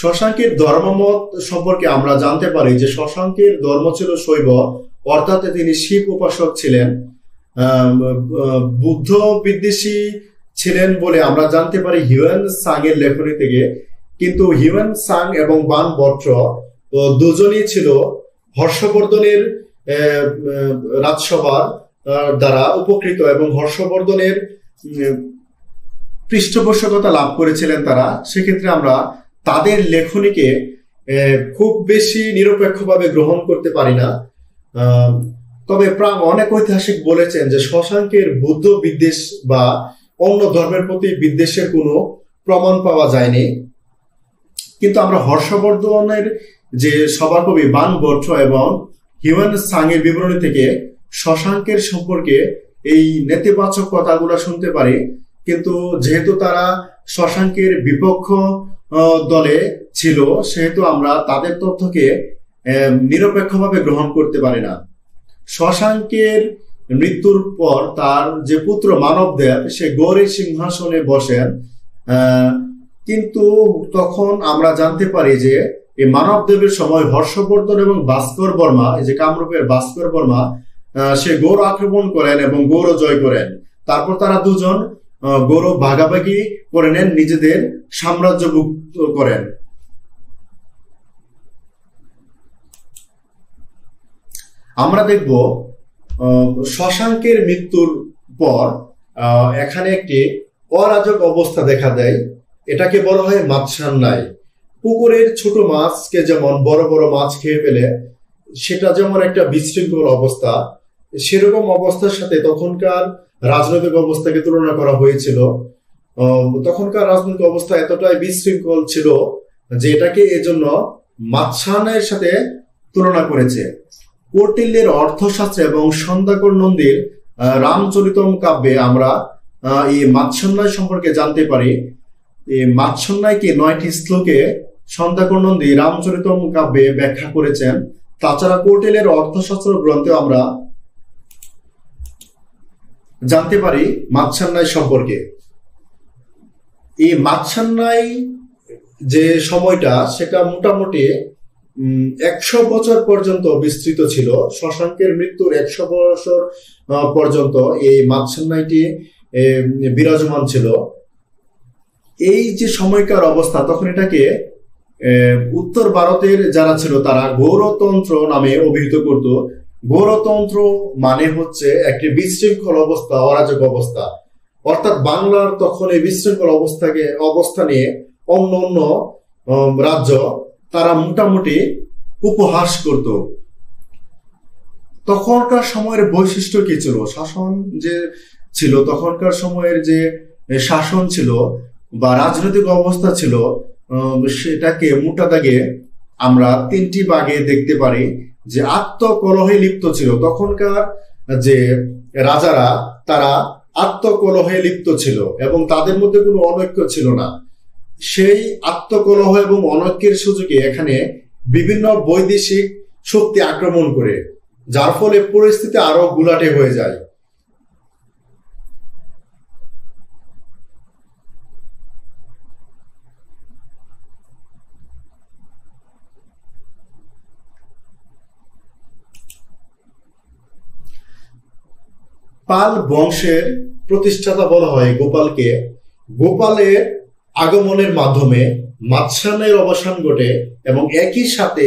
শশাঙ্কের ধর্মমত সম্পর্কে আমরা জানতে পারি যে শশাঙ্কের ধর্ম ছিল শৈব, অর্থাৎ তিনি শিব উপাসক ছিলেন। বুদ্ধ বিদ্বেষী ছিলেন বলে আমরা জানতে পারি হিউয়েন সাং এর লেখনী থেকে। কিন্তু হিউয়েন সাং এবং বান বট্র দুজনই ছিল হর্ষবর্ধনের রাজসভার দ্বারা উপকৃত এবং হর্ষবর্ধনের পৃষ্ঠপোষকতা লাভ করেছিলেন তারা। সেক্ষেত্রে আমরা তাদের লেখনীকে খুব বেশি নিরপেক্ষভাবে গ্রহণ করতে পারি না। তবে অনেক ঐতিহাসিক বলেছেন যে শশাঙ্কের বুদ্ধ বিদ্বেষ বা অন্য ধর্মের প্রতি বিদ্বেষের কোনো প্রমাণ পাওয়া যায়নি। কিন্তু আমরা হর্ষবর্ধনের যে সভাকবি বান বট্র এবং হিউয়েন সাং এর বিবরণী থেকে শশাঙ্কের সম্পর্কে এই নেতিবাচক কথাগুলো শুনতে পারি। কিন্তু যেহেতু তারা শশাঙ্কের বিপক্ষ দলে ছিল, সেহেতু আমরা তাদের তথ্যকে নিরপেক্ষভাবে গ্রহণ করতে পারি না। শশাঙ্কের মৃত্যুর পর তার যে পুত্র মানবদেব সে গৌড়ের সিংহাসনে বসেন, কিন্তু তখন আমরা জানতে পারি যে এই মানবদেবের সময় হর্ষবর্ধন এবং ভাস্কর বর্মা, এই যে কামরূপের ভাস্কর বর্মা, সে গৌড় আক্রমণ করেন এবং গৌড় জয় করেন। তারপর তারা দুজন গৌড় ভাগাভাগি করে নেন, নিজেদের সাম্রাজ্যভুক্ত করেন। আমরা দেখব শশাঙ্কের মৃত্যুর পর এখানে একটি অরাজক অবস্থা দেখা দেয়। এটাকে বলা হয় মাৎসান্যায়। পুকুরের ছোট মাছকে যেমন বড় বড় মাছ খেয়ে ফেলে, সেটা যেমন একটা বিশৃঙ্খল অবস্থা, সেরকম অবস্থার সাথে তখনকার রাজনৈতিক অবস্থাকে তুলনা করা হয়েছিল। তখনকার রাজনৈতিক অবস্থা এতটাই বিশৃঙ্খল ছিল যে এটাকে এজন্য মাৎসানের সাথে তুলনা করেছে। কৌটিল্যের অর্থশাস্ত্রে এবং সন্ধ্যাকর নন্দীর রামচরিতম কাব্যে আমরা এই মাৎসান্যায় সম্পর্কে জানতে পারি। এই মাৎসান্যায়কে 9টি শ্লোকে সন্ধ্যাকর নন্দী রামচরিতম কাব্যে ব্যাখ্যা করেছেন। তাছাড়া কৌটিল্যের অর্থশাস্ত্র গ্রন্থে আমরা জানতে পারি মাৎসান্যায় সম্পর্কে। এই মাৎসান্যায় যে সময়টা সেটা মোটামুটি 100 বছর পর্যন্ত বিস্তৃত ছিল। শশাঙ্কের মৃত্যুর 100 বছর পর্যন্ত এই মাৎসান্যায়টি বিরাজমান ছিল। এই যে সময়কার অবস্থা, তখন এটাকে উত্তর ভারতের যারা ছিল তারা গৌড়তন্ত্র নামে অভিহিত করত। গৌড়তন্ত্র মানে হচ্ছে একটি বিশৃঙ্খল অবস্থা, অরাজক অবস্থা। অর্থাৎ বাংলার তখন এই বিশৃঙ্খল অবস্থা নিয়ে অন্য অন্য রাজ্য তারা মোটামুটি উপহাস করত। তখনকার সময়ের বৈশিষ্ট্য কি ছিল? শাসন যে ছিল, তখনকার সময়ের যে শাসন ছিল বা রাজনৈতিক অবস্থা ছিল, সেটাকে মোটা দাগে আমরা 3টি ভাগে দেখতে পারি। যে আত্মকলহে লিপ্ত ছিল, তখনকার যে রাজারা তারা আত্মকলহে লিপ্ত ছিল এবং তাদের মধ্যে কোনো অনৈক্য ছিল না। সেই আত্মকলহ এবং অনৈক্যের সুযোগে এখানে বিভিন্ন বৈদেশিক শক্তি আক্রমণ করে, যার ফলে পরিস্থিতি আরো গুলাটে হয়ে যায়। পাল বংশের প্রতিষ্ঠাতা বলা হয় গোপালকে। গোপালের আগমনের মাধ্যমে মাৎসান্যায়ের অবসান ঘটে এবং একই সাথে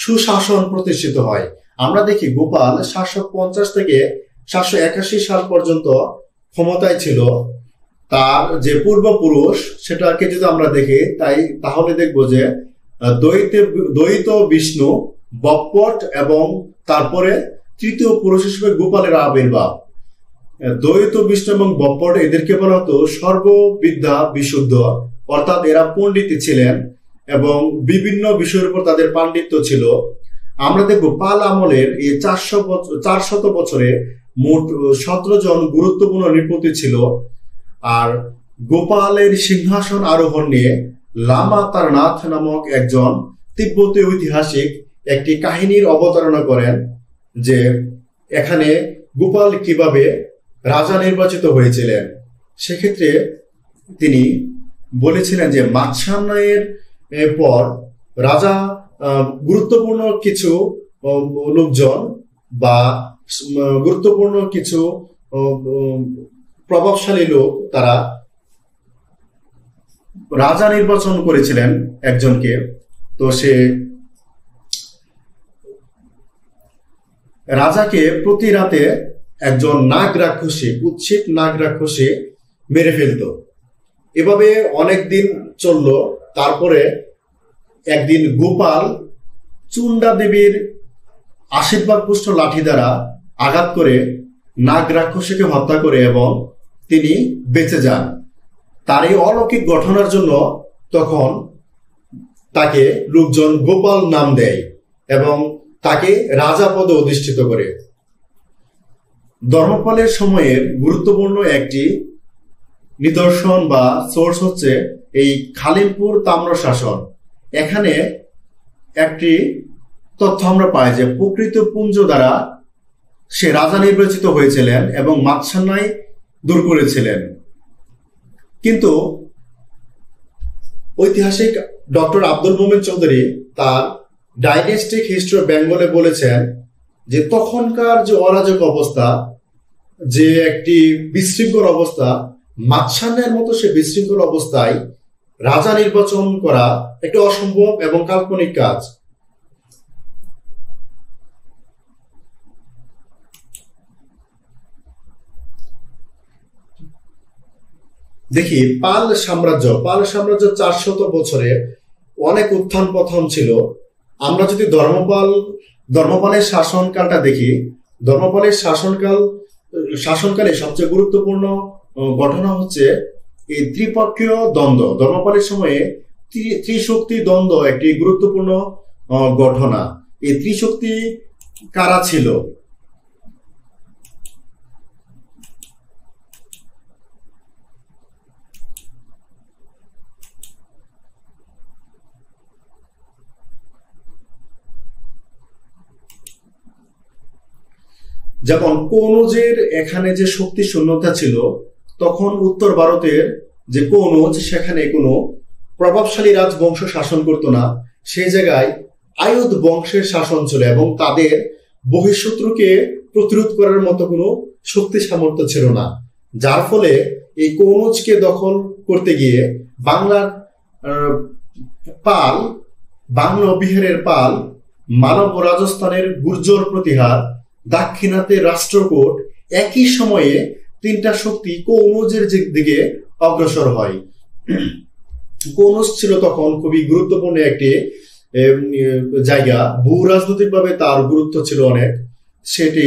সুশাসন প্রতিষ্ঠিত হয়। আমরা দেখি গোপাল 750 থেকে 781 সাল পর্যন্ত ক্ষমতায় ছিল। তার যে পূর্বপুরুষ সেটাকে যদি আমরা দেখি তাহলে দেখবো যে দ্বৈত বিষ্ণু, বপ্পট এবং তারপরে তৃতীয় পুরুষ হিসেবে গোপালের আবির্ভাব। দ্বৈত বিষ্ণু এবং বপ্পট এদেরকে বলা হতো সর্ববিদ্যা বিশুদ্ধ, অর্থাৎ এরা পণ্ডিত ছিলেন এবং বিভিন্ন বিষয়ের উপর তাদের পাণ্ডিত্য ছিল। আমরা দেখব পাল আমলের এই 400 বছরে মোট 17 জন গুরুত্বপূর্ণ নৃপতি ছিল। আর গোপালের সিংহাসন আরোহণ নিয়ে লামা তারনাথ নামক একজন তিব্বতী ঐতিহাসিক একটি কাহিনীর অবতারণা করেন, যে এখানে গোপাল কিভাবে রাজা নির্বাচিত হয়েছিলেন। সেক্ষেত্রে তিনি বলেছিলেন যে মাৎসান্যায়ের পর রাজা গুরুত্বপূর্ণ কিছু লোকজন বা গুরুত্বপূর্ণ কিছু প্রভাবশালী লোক তারা রাজা নির্বাচন করেছিলেন একজনকে। তো সে রাজাকে প্রতি রাতে একজন নাগ রাক্ষসী, কুৎসিত নাগ রাক্ষসী মেরে ফেলত। এভাবে অনেক দিন চলল। তারপরে একদিন গোপাল চুন্ডা দেবীর আশীর্বাদ পুষ্ট লাঠি দ্বারা আঘাত করে নাগ রাক্ষসীকে হত্যা করে এবং তিনি বেঁচে যান। তার এই অলৌকিক ঘটনার জন্য তখন তাকে লোকজন গোপাল নাম দেয় এবং তাকে রাজা পদে অধিষ্ঠিত করে। ধর্মপালের সময়ের গুরুত্বপূর্ণ একটি নিদর্শন বা সোর্স হচ্ছে এই খালিমপুর তাম্রশাসন। এখানে একটি তথ্য আমরা পাই যে প্রকৃত পুঞ্জ দ্বারা সে রাজা নির্বাচিত হয়েছিলেন এবং মাৎসান্যায় দূর করেছিলেন। কিন্তু ঐতিহাসিক ডক্টর আব্দুল মোমেন চৌধুরী তার ডাইনেস্টিক হিস্ট্রি অফ বেঙ্গলে বলেছেন যে তখনকার যে অরাজক অবস্থা, যে একটি বিশৃঙ্খল অবস্থা, মাৎসান্যায়ের মতো সে বিশৃঙ্খল অবস্থায় রাজা নির্বাচন করা একটি অসম্ভব এবং কাল্পনিক কাজ। দেখি পাল সাম্রাজ্য 400 বছরে অনেক উত্থান পতন ছিল। আমরা যদি ধর্মপালের শাসনকালটা দেখি, ধর্মপালের শাসনকালে সবচেয়ে গুরুত্বপূর্ণ ঘটনা হচ্ছে এই ত্রিপক্ষীয় দ্বন্দ্ব। ধর্মপালের সময়ে ত্রিশক্তি দ্বন্দ্ব একটি গুরুত্বপূর্ণ ঘটনা। এই ত্রিশক্তি কারা ছিল? যেমন কনৌজের এখানে যে শক্তি শূন্যতা ছিল, তখন উত্তর ভারতের যে কনৌজ সেখানে কোনো প্রভাবশালী রাজবংশ শাসন করতো না। সেই জায়গায় আয়ুধ বংশের শাসন ছিল এবং তাদের বহিঃশত্রুকে প্রতিরোধ করার মতো কোনো শক্তি সামর্থ্য ছিল না। যার ফলে এই কনৌজকে দখল করতে গিয়ে বাংলা বিহারের পাল, মানব রাজস্থানের গুর্জর প্রতিহার, দাক্ষিণাত্যের রাষ্ট্রকূট, একই সময়ে তিনটা শক্তি কনৌজের দিকে অগ্রসর হয়। কনৌজ ছিল তখন খুবই গুরুত্বপূর্ণ একটি জায়গা। ভূ রাজনৈতিকভাবে তার গুরুত্ব ছিল অনেক। সেটি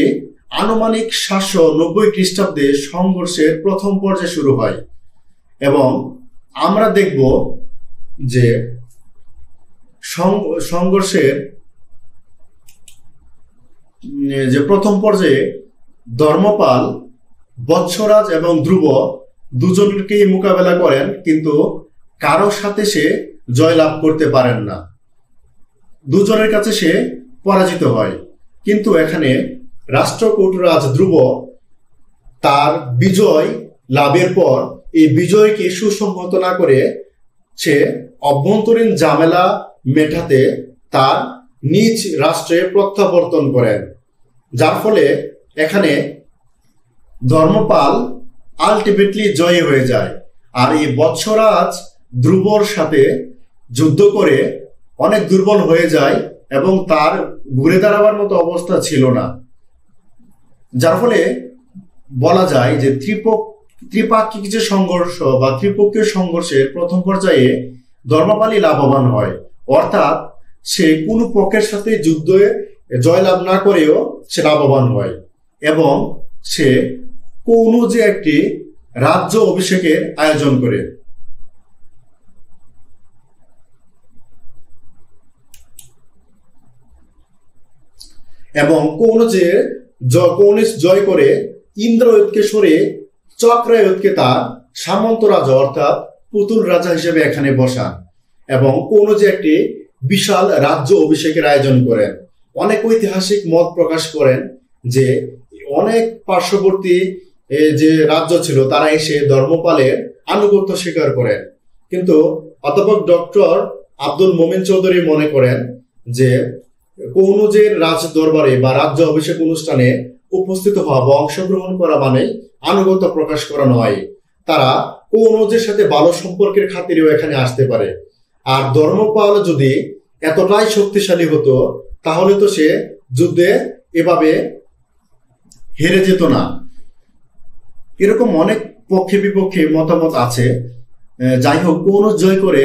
আনুমানিক 790 খ্রিস্টাব্দে সংঘর্ষের প্রথম পর্যায়ে শুরু হয় এবং আমরা দেখব যে সংঘর্ষের যে প্রথম পর্যায়ে ধর্মপাল, বৎসরাজ এবং ধ্রুব দুজনকেই মোকাবেলা করেন, কিন্তু কারোর সাথে সে জয়লাভ করতে পারেন না। দুজনের কাছে সে পরাজিত হয়। কিন্তু এখানে রাষ্ট্রকূটরাজ ধ্রুব তার বিজয় লাভের পর এই বিজয়কে সুসংহত না করে সে অভ্যন্তরীণ ঝামেলা মেটাতে তার নিজ রাষ্ট্রে প্রত্যাবর্তন করেন। যার ফলে এখানে ধর্মপাল আলটিমেটলি জয়ী হয়ে যায়। আর এই বৎসরাজ ধ্রুবর সাথে যুদ্ধ করে অনেক দুর্বল হয়ে যায় এবং তার ঘুরে দাঁড়াবার মতো অবস্থা ছিল না। যার ফলে বলা যায় যে ত্রিপাক্ষিক যে সংঘর্ষ বা ত্রিপক্ষীয় সংঘর্ষের প্রথম পর্যায়ে ধর্মপালই লাভবান হয়। অর্থাৎ সে কোনো পক্ষের সাথে যুদ্ধে জয়লাভ না করেও সে লাভবান হয় এবং সে কনৌজে একটি রাজ্য অভিষেকের আয়োজন করে। এবং কনৌজ জয় করে ইন্দ্রয়ুধকে সরে চক্রায়ুধকে তার সামন্ত রাজা অর্থাৎ পুতুল রাজা হিসেবে এখানে বসান এবং কনৌজে একটি বিশাল রাজ্য অভিষেকের আয়োজন করেন। অনেক ঐতিহাসিক মত প্রকাশ করেন যে অনেক পার্শ্ববর্তী যে রাজ্য ছিল তারা এসে ধর্মপালের আনুগত্য স্বীকার করেন। কিন্তু অধ্যাপক ডক্টর আব্দুল মোমেন চৌধুরী মনে করেন যে কনৌজের রাজ দরবারে বা রাজ্য অভিষেক অনুষ্ঠানে উপস্থিত হওয়া বা অংশগ্রহণ করা মানে আনুগত্য প্রকাশ করা নয়। তারা কনৌজের সাথে ভালো সম্পর্কের খাতিরেও এখানে আসতে পারে। আর ধর্মপাল যদি এতটাই শক্তিশালী হতো তাহলে তো সে যুদ্ধে এভাবে হেরে যেত না। এরকম অনেক পক্ষে বিপক্ষে মতামত আছে। যাই হোক, কনৌজ জয় করে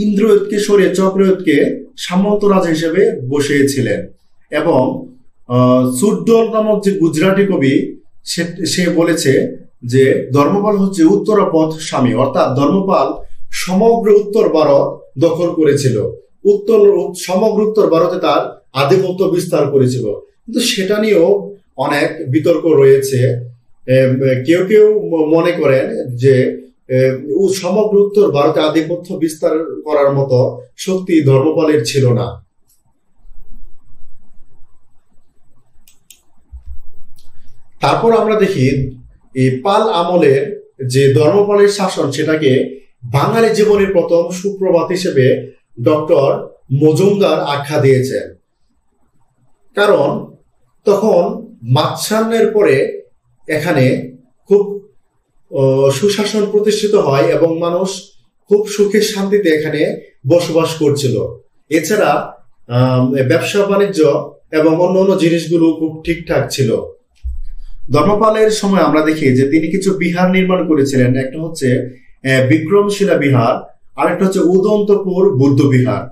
ইন্দ্রজিৎকে সরিয়ে চক্রজিৎকে সামন্ত রাজা হিসেবে বসিয়েছিলেন। এবং সুরদল নামক যে গুজরাটি কবি সে বলেছে যে ধর্মপাল হচ্ছে উত্তরাপথ স্বামী, অর্থাৎ ধর্মপাল সমগ্র উত্তর ভারত দখল করেছিল, সমগ্র উত্তর ভারতে তার আধিপত্য বিস্তার করেছিল। কিন্তু সেটা নিয়েও অনেক বিতর্ক রয়েছে। কেউ কেউ মনে করেন যে সমগ্র উত্তর ভারতে আধিপত্য বিস্তার করার মতো শক্তি ধর্মপালের ছিল না। তারপর আমরা দেখি এই পাল আমলের যে ধর্মপালের শাসন সেটাকে বাঙালি জীবনের প্রথম সুপ্রভাত হিসেবে ডক্টর মজুমদার আখ্যা দিয়েছেন। কারণ তখন মাৎস্যায়নের পরে এখানে খুব সুশাসন প্রতিষ্ঠিত হয় এবং মানুষ খুব সুখে শান্তিতে এখানে বসবাস করছিল। এছাড়া ব্যবসা বাণিজ্য এবং অন্যান্য জিনিসগুলো খুব ঠিকঠাক ছিল। ধর্মপালের সময় আমরা দেখি যে তিনি কিছু বিহার নির্মাণ করেছিলেন। একটা হচ্ছে বিক্রমশিলা বিহার, আর একটা হচ্ছে উদন্তপুর বৌদ্ধ বিহার,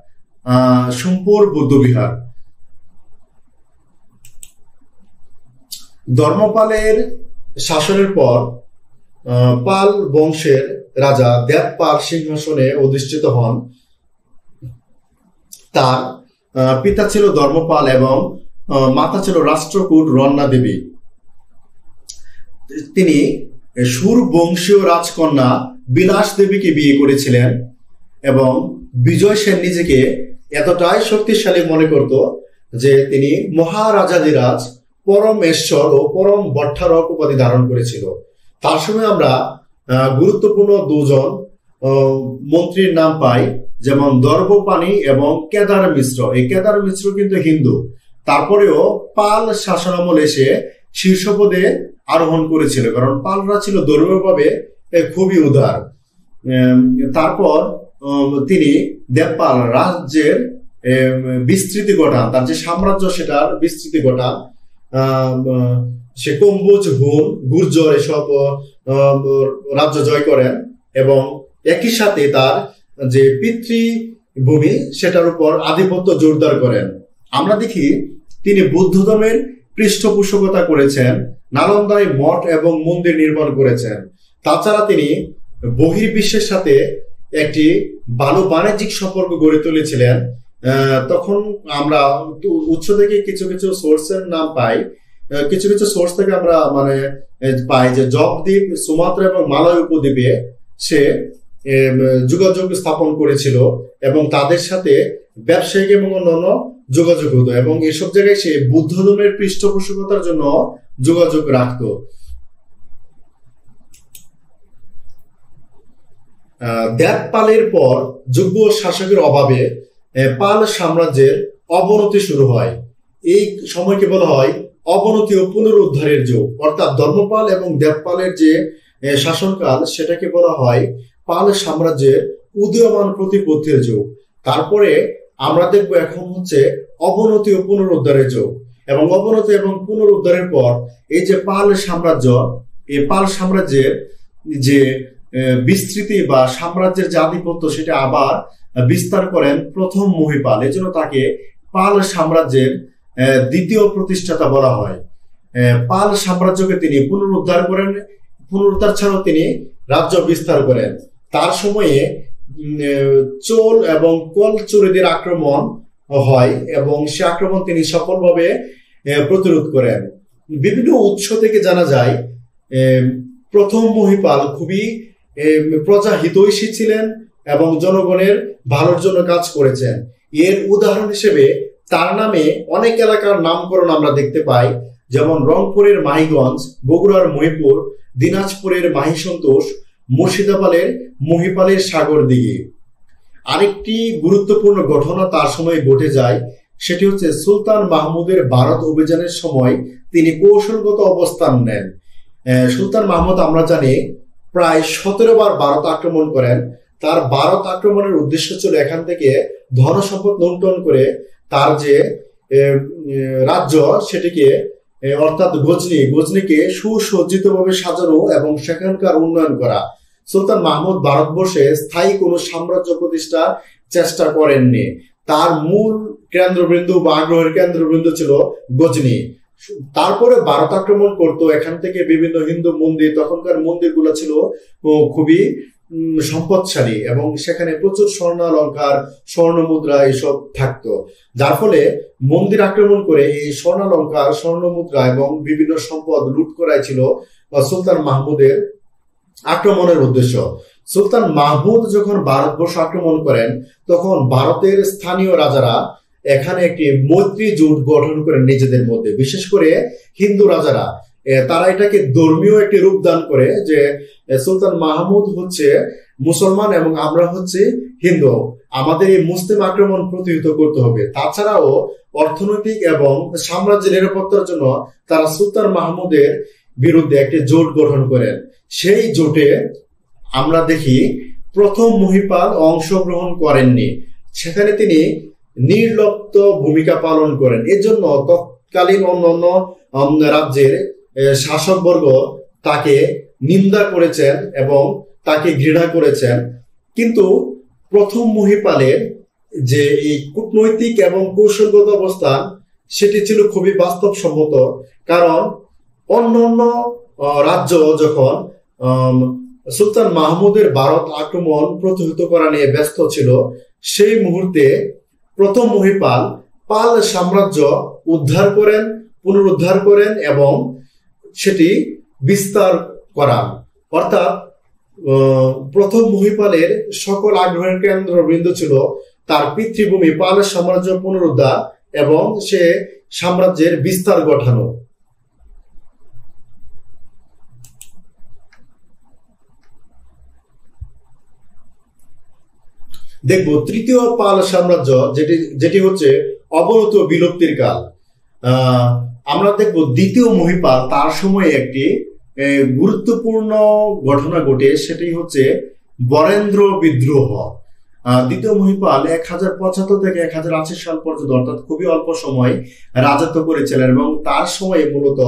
সোমপুর বৌদ্ধ বিহার। ধর্মপালের শাসনের পর পাল বংশের রাজা দেবপাল সিংহাসনে অধিষ্ঠিত হন। তার পিতা ছিল ধর্মপাল এবং মাতা ছিল রাষ্ট্রকূট রন্না দেবী। তিনি সুর বংশীয় রাজকন্যা বিলাস দেবীকে বিয়ে করেছিলেন এবং বিজয় সেন নিজেকে এতটাই শক্তিশালী মনে করত যে তিনি মহারাজাধিরাজ, পরমেশ্বর ও পরম ভট্টারক উপাধি ধারণ করেছিল। তার সময় আমরা গুরুত্বপূর্ণ দুজন মন্ত্রীর নাম পাই, যেমন দর্বপাণি এবং কেদার মিশ্র। এই কেদার মিশ্র কিন্তু হিন্দু, তারপরেও পাল শাসনামলে সে শীর্ষ পদে আরোহণ করেছিল, কারণ পালরা ছিল ধর্মীয়ভাবে খুবই উদার। তারপর তিনি দেবপাল রাজ্যের বিস্তৃতি ঘটান, তার যে সাম্রাজ্য সেটার বিস্তৃতি ঘটান। সে কম্বোজ, হুন, গুর্জর এসব রাজ্য জয় করেন এবং একই সাথে তার যে পিতৃভূমি সেটার উপর আধিপত্য জোরদার করেন। আমরা দেখি তিনি বৌদ্ধ ধর্মের পৃষ্ঠপোষকতা করেছেন, নালন্দায় মঠ এবং মন্দির নির্মাণ করেছেন। তাছাড়া তিনি বহির্বিশ্বের সাথে একটি ভালো বাণিজ্যিক সম্পর্ক গড়ে তুলেছিলেন। তখন আমরা উৎস থেকে কিছু কিছু সোর্সের নাম পাই, কিছু কিছু সোর্স থেকে আমরা পাই যে জবদ্বীপ, সুমাত্রা এবং মালয় উপদ্বীপে সে যোগাযোগ স্থাপন করেছিল এবং তাদের সাথে ব্যবসায়িক এবং অন্যান্য যোগাযোগ হতো এবং এসব জায়গায় সে বুদ্ধ ধর্মের পৃষ্ঠপোষকতার জন্য যোগাযোগ রাখত। দেবপালের পর যোগ্য শাসকের অভাবে পাল সাম্রাজ্যের অবনতি শুরু হয়। এই সময়কে বলা হয় অবনতি ও পুনরুদ্ধারের যুগ, অর্থাৎ ধর্মপাল এবং দেবপালের যে শাসনকাল সেটাকে বলা হয় পাল সাম্রাজ্যের উদীয়মান প্রতিপত্তির যুগ। তারপরে আমরা দেখবো এখন হচ্ছে অবনতি ও পুনরুদ্ধারের যুগ, এবং অবনতি এবং পুনরুদ্ধারের পর এই যে পাল সাম্রাজ্য, এই পাল সাম্রাজ্যের যে বিস্তৃতি বা সাম্রাজ্যের যে আধিপত্য সেটা আবার বিস্তার করেন প্রথম মহিপাল। এই জন্য তাকে পাল সাম্রাজ্যের দ্বিতীয় প্রতিষ্ঠাতা বলা হয়। পাল সাম্রাজ্যকে তিনি পুনরুদ্ধার করেন, পুনরুদ্ধার ছাড়াও তিনি রাজ্য বিস্তার করেন। তার সময়ে চোল এবং কলচুরিদের আক্রমণ হয় এবং সে আক্রমণ তিনি সফলভাবে প্রতিরোধ করেন। বিভিন্ন উৎস থেকে জানা যায় প্রথম মহিপাল খুবই প্রজা হিতৈষী ছিলেন এবং জনগণের ভালোর জন্য কাজ করেছেন। এর উদাহরণ হিসেবে তার নামে অনেক এলাকার নামকরণ আমরা দেখতে পাই, যেমন রংপুরের মাহিগঞ্জ, বগুড়ার মহিপুর, দিনাজপুরের মাহিসন্তোষ, মুর্শিদাবাদের মহিপালের সাগর দিঘি। আরেকটি গুরুত্বপূর্ণ ঘটনা তার সময় ঘটে যায়, সেটি হচ্ছে সুলতান মাহমুদের ভারত অভিযানের সময় তিনি কৌশলগত অবস্থান নেন। সুলতান মাহমুদ আমরা জানি প্রায় 17 বার ভারত আক্রমণ করেন। তার ভারত আক্রমণের উদ্দেশ্য ছিল এখান থেকে ধন সম্পদ লুণ্ঠন করে তার যে রাজ্য সেটিকে অর্থাৎ গজনিকে সুসজ্জিতভাবে সাজানো এবং সেখানকার উন্নয়ন করা। সুলতান মাহমুদ ভারতবর্ষে স্থায়ী কোনো সাম্রাজ্য প্রতিষ্ঠার চেষ্টা করেননি। তার মূল কেন্দ্রবিন্দু বা আগ্রহের কেন্দ্রবিন্দু ছিল গজনি। তারপরে ভারত আক্রমণ করতো, এখান থেকে বিভিন্ন হিন্দু মন্দির, তখনকার মন্দিরগুলো ছিল খুবই সম্পদশালী এবং সেখানে প্রচুর স্বর্ণালঙ্কার, স্বর্ণ মুদ্রা এসব থাকতো, যার ফলে মন্দির আক্রমণ করে এই স্বর্ণালঙ্কার, স্বর্ণ মুদ্রা এবং বিভিন্ন সম্পদ লুট করাই ছিল সুলতান মাহমুদের আক্রমণের উদ্দেশ্য। সুলতান মাহমুদ যখন ভারতবর্ষ আক্রমণ করেন তখন ভারতের স্থানীয় রাজারা এখানে একটি মৈত্রী জোট গঠন করেন নিজেদের মধ্যে, বিশেষ করে হিন্দু রাজারা। তারা এটাকে ধর্মীয় একটি রূপ দান করে যে সুলতান মাহমুদ হচ্ছে মুসলমান এবং আমরা হচ্ছে হিন্দু, আমাদের এই মুসলিম আক্রমণ প্রতিহত করতে হবে। তাছাড়াও অর্থনৈতিক এবং সাম্রাজ্যের নিরাপত্তার জন্য তারা সুলতান মাহমুদের বিরুদ্ধে একটি জোট গঠন করেন। সেই জোটে আমরা দেখি প্রথম মহিপাল অংশগ্রহণ করেননি, সেখানে তিনি নির্লিপ্ত ভূমিকা পালন করেন। এজন্য তৎকালীন অন্যান্য রাজ্যের শাসকবর্গ তাকে নিন্দা করেছেন এবং তাকে ঘৃণা করেছেন। কিন্তু প্রথম মহিপালের যে এই কূটনৈতিক এবং কৌশলগত অবস্থান সেটি ছিল খুবই বাস্তবসম্মত, কারণ অন্যান্য রাজ্য যখন সুলতান মাহমুদের ভারত আক্রমণ প্রতিহত করা নিয়ে ব্যস্ত ছিল, সেই মুহূর্তে প্রথম মহিপাল পাল সাম্রাজ্য পুনরুদ্ধার করেন এবং সেটি বিস্তার করান। অর্থাৎ প্রথম মহিপালের সকল আগ্রহের কেন্দ্রবিন্দু ছিল তার পিতৃভূমি পাল সাম্রাজ্য পুনরুদ্ধার এবং সে সাম্রাজ্যের বিস্তার ঘটানো। দেখবো তৃতীয় পাল সাম্রাজ্য যেটি হচ্ছে অবনত বিলুপ্তির কাল। আমরা দেখব দ্বিতীয় মহিপাল তার সময়ে একটি গুরুত্বপূর্ণ ঘটনা ঘটে, সেটি হচ্ছে বরেন্দ্র বিদ্রোহ। দ্বিতীয় মহিপাল 1075 থেকে 1080 সাল পর্যন্ত, অর্থাৎ খুবই অল্প সময় রাজত্ব করেছিলেন এবং তার সময়ে মূলত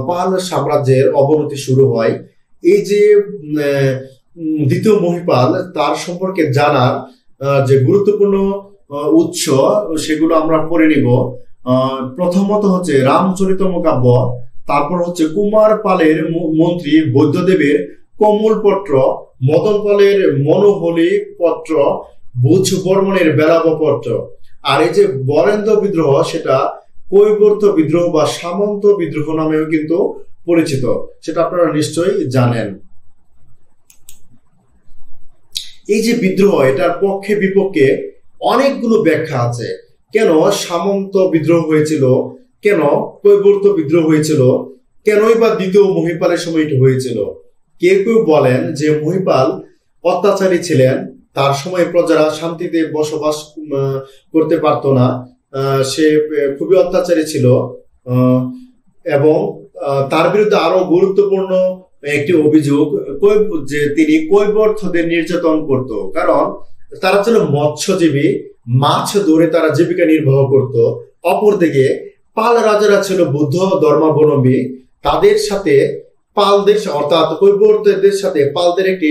পাল সাম্রাজ্যের অবনতি শুরু হয়। এই যে দ্বিতীয় মহিপাল, তার সম্পর্কে জানার যে গুরুত্বপূর্ণ উৎস সেগুলো আমরা পড়ে নিব। প্রথমত হচ্ছে রামচরিতম কাব্য, তারপর হচ্ছে কুমার পালের মন্ত্রী বৈদ্যদেবের কমলপত্র, মদন পালের মনোহলি পত্র, বুঝ বর্মনের বেলাবপত্র। আর এই যে বরেন্দ্র বিদ্রোহ সেটা কৈবর্ত বিদ্রোহ বা সামন্ত বিদ্রোহ নামেও কিন্তু পরিচিত, সেটা আপনারা নিশ্চয়ই জানেন। এই যে বিদ্রোহ, এটার পক্ষে বিপক্ষে অনেকগুলো ব্যাখ্যা আছে। কেন সামন্ত বিদ্রোহ হয়েছিল, কেন কৈবর্ত বিদ্রোহ হয়েছিল, কেনই বা দ্বিতীয় মহিপালের সময় এটি হয়েছিল। কেউ কেউ বলেন যে মহিপাল অত্যাচারী ছিলেন, তার সময় প্রজারা শান্তিতে বসবাস করতে পারত না, সে খুবই অত্যাচারী ছিল এবং তার বিরুদ্ধে আরো গুরুত্বপূর্ণ একটি অভিযোগ যে তিনি কৈবর্তদের নির্যাতন করত, কারণ তারা ছিল মৎস্যজীবী, মাছ ধরে তারা জীবিকা নির্বাহ করত। অপরদিকে পাল রাজারা ছিল বুদ্ধ ধর্মাবলম্বী, তাদের সাথে পালদের অর্থাৎ কৈবর্তদের সাথে পালদের একটি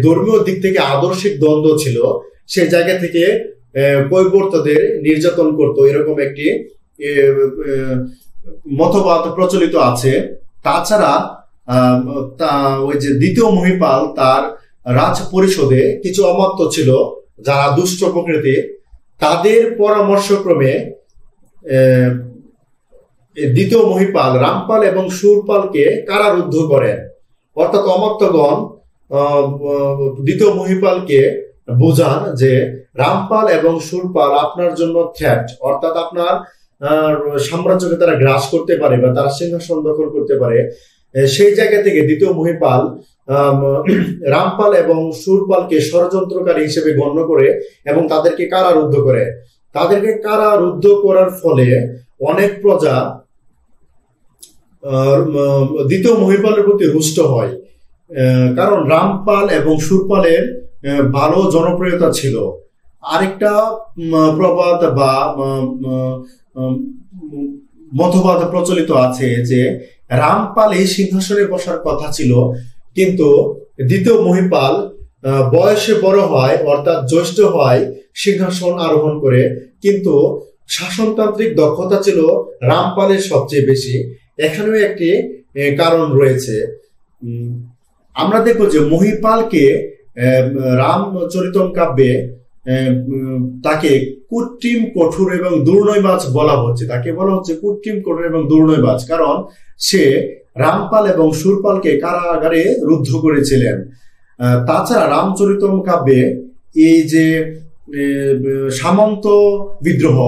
ধর্মীয় দিক থেকে আদর্শিক দ্বন্দ্ব ছিল। সেই জায়গা থেকে কৈবর্তদের নির্যাতন করত, এরকম একটি মতবাদ প্রচলিত আছে। তাছাড়া ওই যে দ্বিতীয় মহিপাল, তার রাজ পরিষদে কিছু অমাত্য ছিল যারা দুষ্ট প্রকৃতির, তাদের পরামর্শক্রমে দ্বিতীয় মহিপাল রামপাল এবং সুরপালকে কারারুদ্ধ করেন। অর্থাৎ অমাত্যগণ দ্বিতীয় মহিপালকে বোঝান যে রামপাল এবং সুরপাল আপনার জন্য থ্রেট, অর্থাৎ আপনার সাম্রাজ্যকে তারা গ্রাস করতে পারে বা তারা সিংহাসন দখল করতে পারে। সেই জায়গা থেকে দ্বিতীয় মহিপাল রামপাল এবং সুরপালকে ষড়যন্ত্রকারী হিসেবে গণ্য করে এবং তাদেরকে কারারুদ্ধ করে। তাদেরকে কারারুদ্ধ করার ফলে অনেক প্রজা দ্বিতীয় মহিপালের প্রতি রুষ্ট হয়, কারণ রামপাল এবং সুরপালের ভালো জনপ্রিয়তা ছিল। আরেকটা প্রবাদ বা মতবাদ প্রচলিত আছে যে রামপাল এই সিংহাসনে বসার কথা ছিল, কিন্তু দ্বিতীয় মহিপাল বয়সে বড় হয়, অর্থাৎ জ্যেষ্ঠ হয়, সিংহাসন আরোহণ করে, কিন্তু শাসনতান্ত্রিক দক্ষতা ছিল রামপালের সবচেয়ে বেশি। এখানেও একটি কারণ রয়েছে। আমরা দেখব যে মহিপালকে রামচরিতম কাব্যে তাকে কুট্টিম, কঠোর এবং দুর্নয়বাজ বলা হচ্ছে। তাকে বলা হচ্ছে কুট্টিম, কঠোর এবং দুর্নয়বাজ, কারণ সে রামপাল এবং সুরপালকে কারাগারে রুদ্ধ করেছিলেন। তাছাড়া রামচরিতম কাব্যে এই যে সামন্ত বিদ্রোহ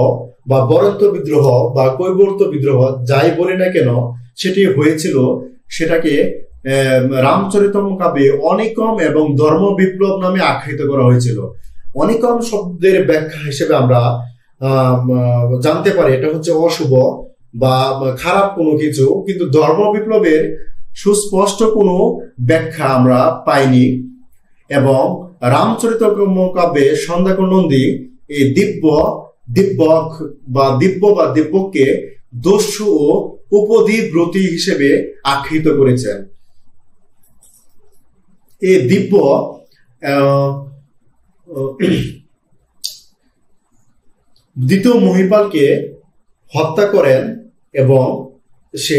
বা বরন্ত বিদ্রোহ বা কৈবর্ত বিদ্রোহ যাই বলি না কেন, সেটি হয়েছিল, সেটাকে রামচরিতম কাব্যে অনিকম এবং ধর্ম বিপ্লব নামে আখ্যায়িত করা হয়েছিল। অনিকম শব্দের ব্যাখ্যা হিসেবে আমরা জানতে পারি এটা হচ্ছে অশুভ বা খারাপ কোনো কিছু, কিন্তু ধর্ম বিপ্লবের সুস্পষ্ট কোনো ব্যাখ্যা আমরা পাইনি। এবং রামচরিতম কাব্যে সন্ধ্যাকর নন্দী এই দিব্যক বা দিব্যকে দস্যু ও উপদ্বীব্রতী হিসেবে আখ্যায়িত করেছেন। এই দিব্য দ্বিতীয় মহিপালকে হত্যা করেন এবং সে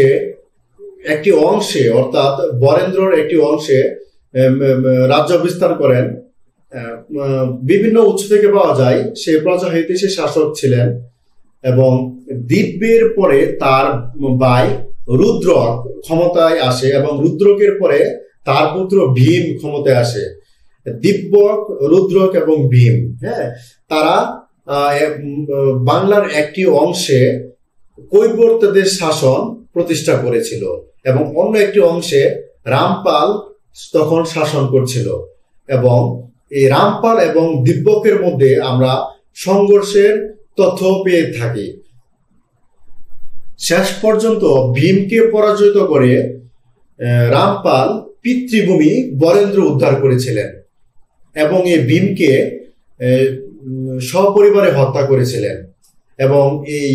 একটি অংশে, অর্থাৎ বরেন্দ্রর একটি অংশে রাজ্য বিস্তার করেন। বিভিন্ন উৎস থেকে পাওয়া যায় সে প্রজাহিতৈষী শাসক ছিলেন এবং দিব্যের পরে তার ভাই রুদ্রক ক্ষমতায় আসে এবং রুদ্রকের পরে তার পুত্র ভীম ক্ষমতায় আসে। দিব্যক, রুদ্রক এবং ভীম, তারা বাংলার একটি অংশে কৈবর্তদের শাসন প্রতিষ্ঠা করেছিল এবং অন্য একটি অংশে রামপাল তখন শাসন করছিল। এবং এই রামপাল এবং দিব্যকের মধ্যে আমরা সংঘর্ষের তথ্য পেয়ে থাকি। শেষ পর্যন্ত ভীমকে পরাজিত করে রামপাল পিতৃভূমি বরেন্দ্র উদ্ধার করেছিলেন এবং এই ভীমকে সপরিবারে হত্যা করেছিলেন। এবং এই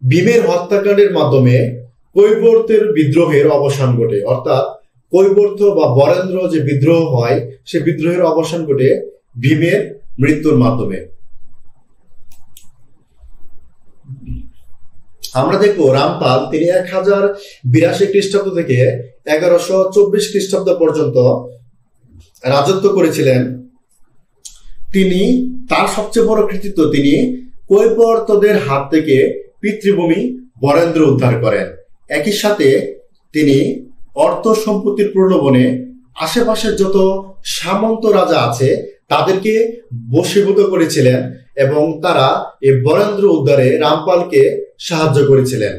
ভীমের হত্যাকাণ্ডের মাধ্যমে কৈবর্তের বিদ্রোহের অবসান ঘটে, অর্থাৎ কৈবর্ত বা বরেন্দ্র যে বিদ্রোহ হয় সে বিদ্রোহের অবসান ঘটে ভীমের মৃত্যুর মাধ্যমে। আমরা দেখবো রামপাল তিনি 1082 খ্রিস্টাব্দ থেকে 1124 খ্রিস্টাব্দ পর্যন্ত রাজত্ব করেছিলেন। তিনি তার সবচেয়ে বড় কৃতিত্ব, তিনি কৈবর্তদের হাত থেকে পিতৃভূমি বরেন্দ্র উদ্ধার করেন। একই সাথে তিনি অর্থ সম্পত্তির প্রলোভনে আশেপাশের যত সামন্ত রাজা আছে তাদেরকে বশীভূত করেছিলেন এবং তারা এই বরেন্দ্র উদ্ধারে রামপালকে সাহায্য করেছিলেন।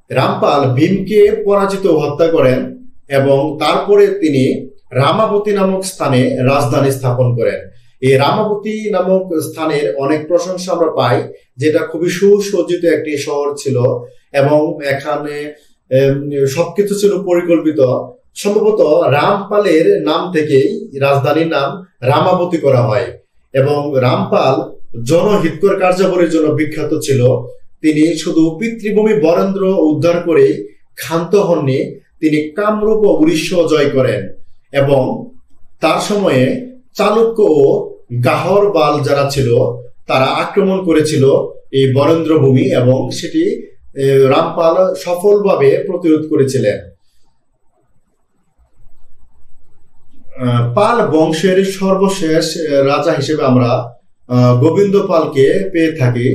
রামপাল ভীমকে পরাজিত হত্যা করেন এবং তারপরে তিনি রামাবতী নামক স্থানে রাজধানী স্থাপন করেন। এই রামাবতী নামক স্থানের অনেক প্রশংসা আমরা পাই, যেটা খুবই সুসজ্জিত একটি শহর ছিল এবং এখানে সবকিছু ছিল পরিকল্পিত। সম্ভবত রামপালের নাম থেকেই রাজধানীর নাম রামাবতী করা হয়। এবং রামপাল জনহিতকর কার্যাবলীর জন্য বিখ্যাত ছিল। তিনি শুধু পিতৃভূমি বরেন্দ্র উদ্ধার করেই ক্ষান্ত হননি, তিনি কামরূপ ও উড়িষ্যা জয় করেন এবং তার সময়ে চালুক্য ও গাহরবাল যারা ছিল তারা আক্রমণ করেছিল এই বরেন্দ্র ভূমি এবং সেটি রামপাল সফলভাবে প্রতিরোধ করেছিলেন। পাল বংশের সর্বশেষ রাজা হিসেবে আমরা গোবিন্দ পালকে পেয়ে থাকি।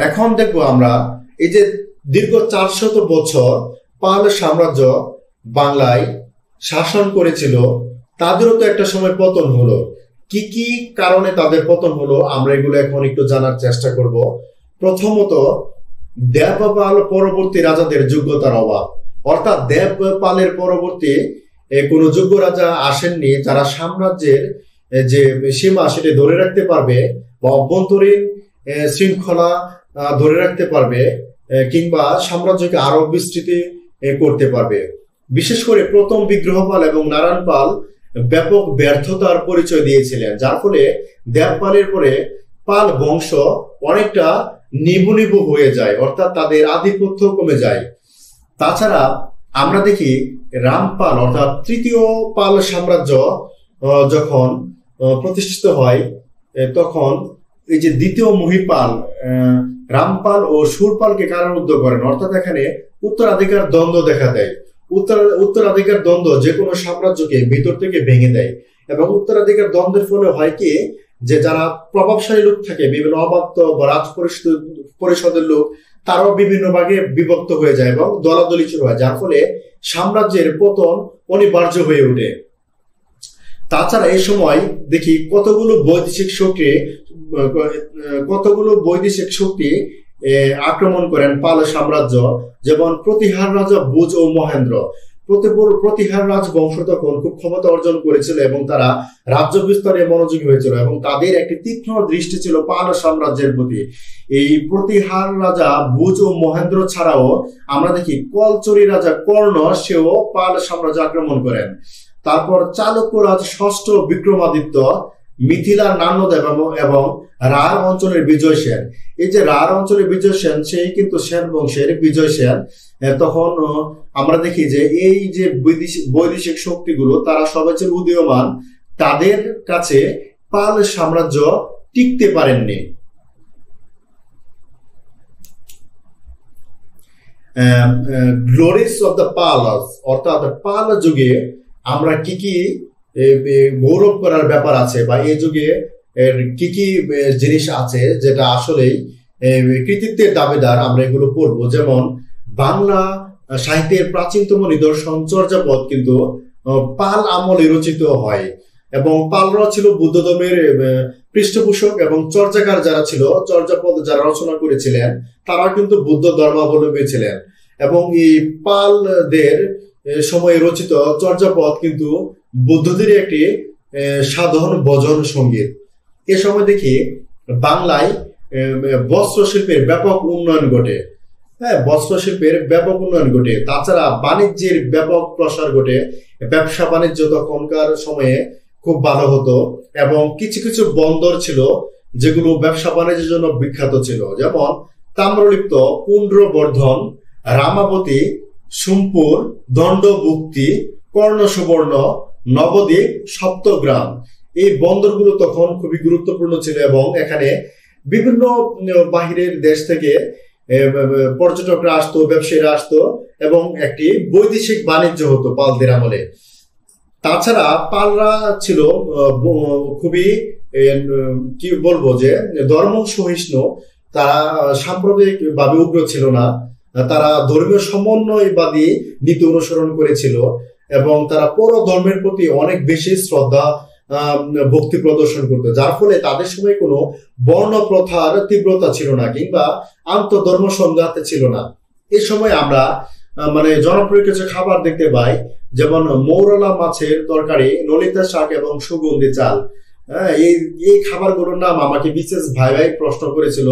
এখন দেখবো আমরা এই যে দীর্ঘ 400 বছর পাল সাম্রাজ্য বাংলায় শাসন করেছিল, তাদেরও তো একটা সময় পতন হলো। কি কি কারণে তাদের পতন হলো আমরা এগুলো এখন একটু জানার চেষ্টা করব। প্রথমত, দেবপাল পরবর্তী রাজাদের যোগ্যতার অভাব, অর্থাৎ দেবপালের পরবর্তী কোনো যোগ্য রাজা আসেননি যারা সাম্রাজ্যের যে সীমা সেটি ধরে রাখতে পারবে, বা অভ্যন্তরীণ শৃঙ্খলা ধরে রাখতে পারবে, কিংবা সাম্রাজ্যকে আরো বিস্তৃতি করতে পারবে। বিশেষ করে প্রথম বিগ্রহপাল এবং নারায়ণ পাল ব্যাপক ব্যর্থতার পরিচয় দিয়েছিলেন, যার ফলে দেবপালের পরে পাল বংশ অনেকটা নিভু নিভু হয়ে যায়, অর্থাৎ তাদের আধিপত্য কমে যায়। তাছাড়া আমরা দেখি রামপাল অর্থাৎ তৃতীয় পাল সাম্রাজ্য যখন প্রতিষ্ঠিত হয়, তখন এই যে দ্বিতীয় মহিপাল রামপাল ও সুরপালকে কারারুদ্ধ করেন, অর্থাৎ এখানে উত্তরাধিকার দ্বন্দ্ব দেখা দেয়। উত্তরাধিকার দ্বন্দ্ব যে কোনো সাম্রাজ্যকে ভিতর থেকে ভেঙে দেয়, এবং উত্তরাধিকার দ্বন্দ্বের ফলে হয় কি, যে যারা প্রভাবশালী লোক থাকে, বিভিন্ন অবাধ্য বা রাজ পরিষদের লোক, তারাও বিভিন্ন ভাগে বিভক্ত হয়ে যায় এবং দলাদলি শুরু হয়, যার ফলে সাম্রাজ্যের পতন অনিবার্য হয়ে ওঠে। তাছাড়া এই সময় দেখি কতগুলো বৈদেশিক শক্তি আক্রমণ করেন পাল সাম্রাজ্য, যেমন প্রতিহার রাজা বুজ ও মহেন্দ্র। প্রতিহার রাজবংশ তখন খুব ক্ষমতা অর্জন করেছিল এবং তারা রাজ্য বিস্তারে মনোযোগী হয়েছিল, এবং তাদের একটি তীক্ষ্ণ দৃষ্টি ছিল পাল সাম্রাজ্যের প্রতি। এই প্রতিহার রাজা বুজ ও মহেন্দ্র ছাড়াও আমরা দেখি কলচরি রাজা কর্ণ, সেও পাল সাম্রাজ্য আক্রমণ করেন। তারপর চালুক্য রাজ ষষ্ঠ বিক্রমাদিত্য মিথিলার নান্যদেব এবং রাঢ় অঞ্চলের বিজয় সেন। এই যে রাঢ় অঞ্চলের বিজয় সেন, সেই কিন্তু সেন বংশের বিজয় সেন। তখন আমরা দেখি যে এই যে বৈদেশিক শক্তিগুলো তারা সবাই ছিল উদীয়মান, তাদের কাছে পাল সাম্রাজ্য টিকতে পারেননি। গ্লোরিস অফ দ্য পালাস, অর্থাৎ পাল যুগে আমরা কি কি গৌরব করার ব্যাপার আছে, বা এই যুগে কি কি জিনিস আছে যেটা আসলেই কৃতিত্বের দাবিদার, আমরা এগুলো পড়বো। যেমন বাংলা সাহিত্যের প্রাচীনতম নিদর্শন চর্যাপদ কিন্তু পাল আমলে রচিত হয়, এবং পালরা ছিল বুদ্ধ ধর্মের পৃষ্ঠপোষক, এবং চর্যাকার যারা ছিল, চর্যাপদ যারা রচনা করেছিলেন, তারা কিন্তু বুদ্ধ ধর্মাবলম্বী ছিলেন। এবং এই পালদের সময়ে রচিত চর্যাপদ কিন্তু বুদ্ধদের একটি সাধন ভজন সঙ্গীত। এ সময় দেখি বাংলায় বস্ত্রশিল্পের ব্যাপক উন্নয়ন ঘটে। বস্ত্রশিল্পের ব্যাপক উন্নয়ন ঘটে। তাছাড়া বাণিজ্যের ব্যাপক প্রসার ঘটে। ব্যবসা বাণিজ্য তখনকার সময়ে খুব ভালো হতো, এবং কিছু কিছু বন্দর ছিল যেগুলো ব্যবসা বাণিজ্যের জন্য বিখ্যাত ছিল, যেমন তাম্রলিপ্ত, পুন্ড্রবর্ধন, রামাবতী, সোমপুর, দণ্ডভুক্তি, কর্ণসুবর্ণ, নবদ্বীপ, সপ্তগ্রাম। এই বন্দরগুলো তখন খুবই গুরুত্বপূর্ণ ছিল, এবং এখানে বিভিন্ন বাহিরের দেশ থেকে পর্যটকরা আসতো, ব্যবসায়ীরা আসতো, এবং একটি বৈদেশিক বাণিজ্য হতো পালদের আমলে। তাছাড়া পালরা ছিল খুবই কি বলবো যে ধর্ম সহিষ্ণু, তারা সাম্প্রদায়িক ভাবে উগ্র ছিল না, তারা ধর্মীয় সমন্বয়বাদী নীতি অনুসরণ করেছিল, এবং তারা পর ধর্মের প্রতি অনেক বেশি শ্রদ্ধা ভক্তি প্রদর্শন করতো, যার ফলে তাদের সময় কোনো বর্ণ প্রথার তীব্রতা ছিল না, কিংবা আন্তঃধর্ম সংঘাত ছিল না। এই সময় আমরা জনপ্রিয় কিছু খাবার দেখতে পাই, যেমন মৌরলা মাছের তরকারি, ললিতা শাক এবং সুগন্ধি চাল। এই খাবারগুলোর নাম আমাকে বিশেষ ভাই প্রশ্ন করেছিল।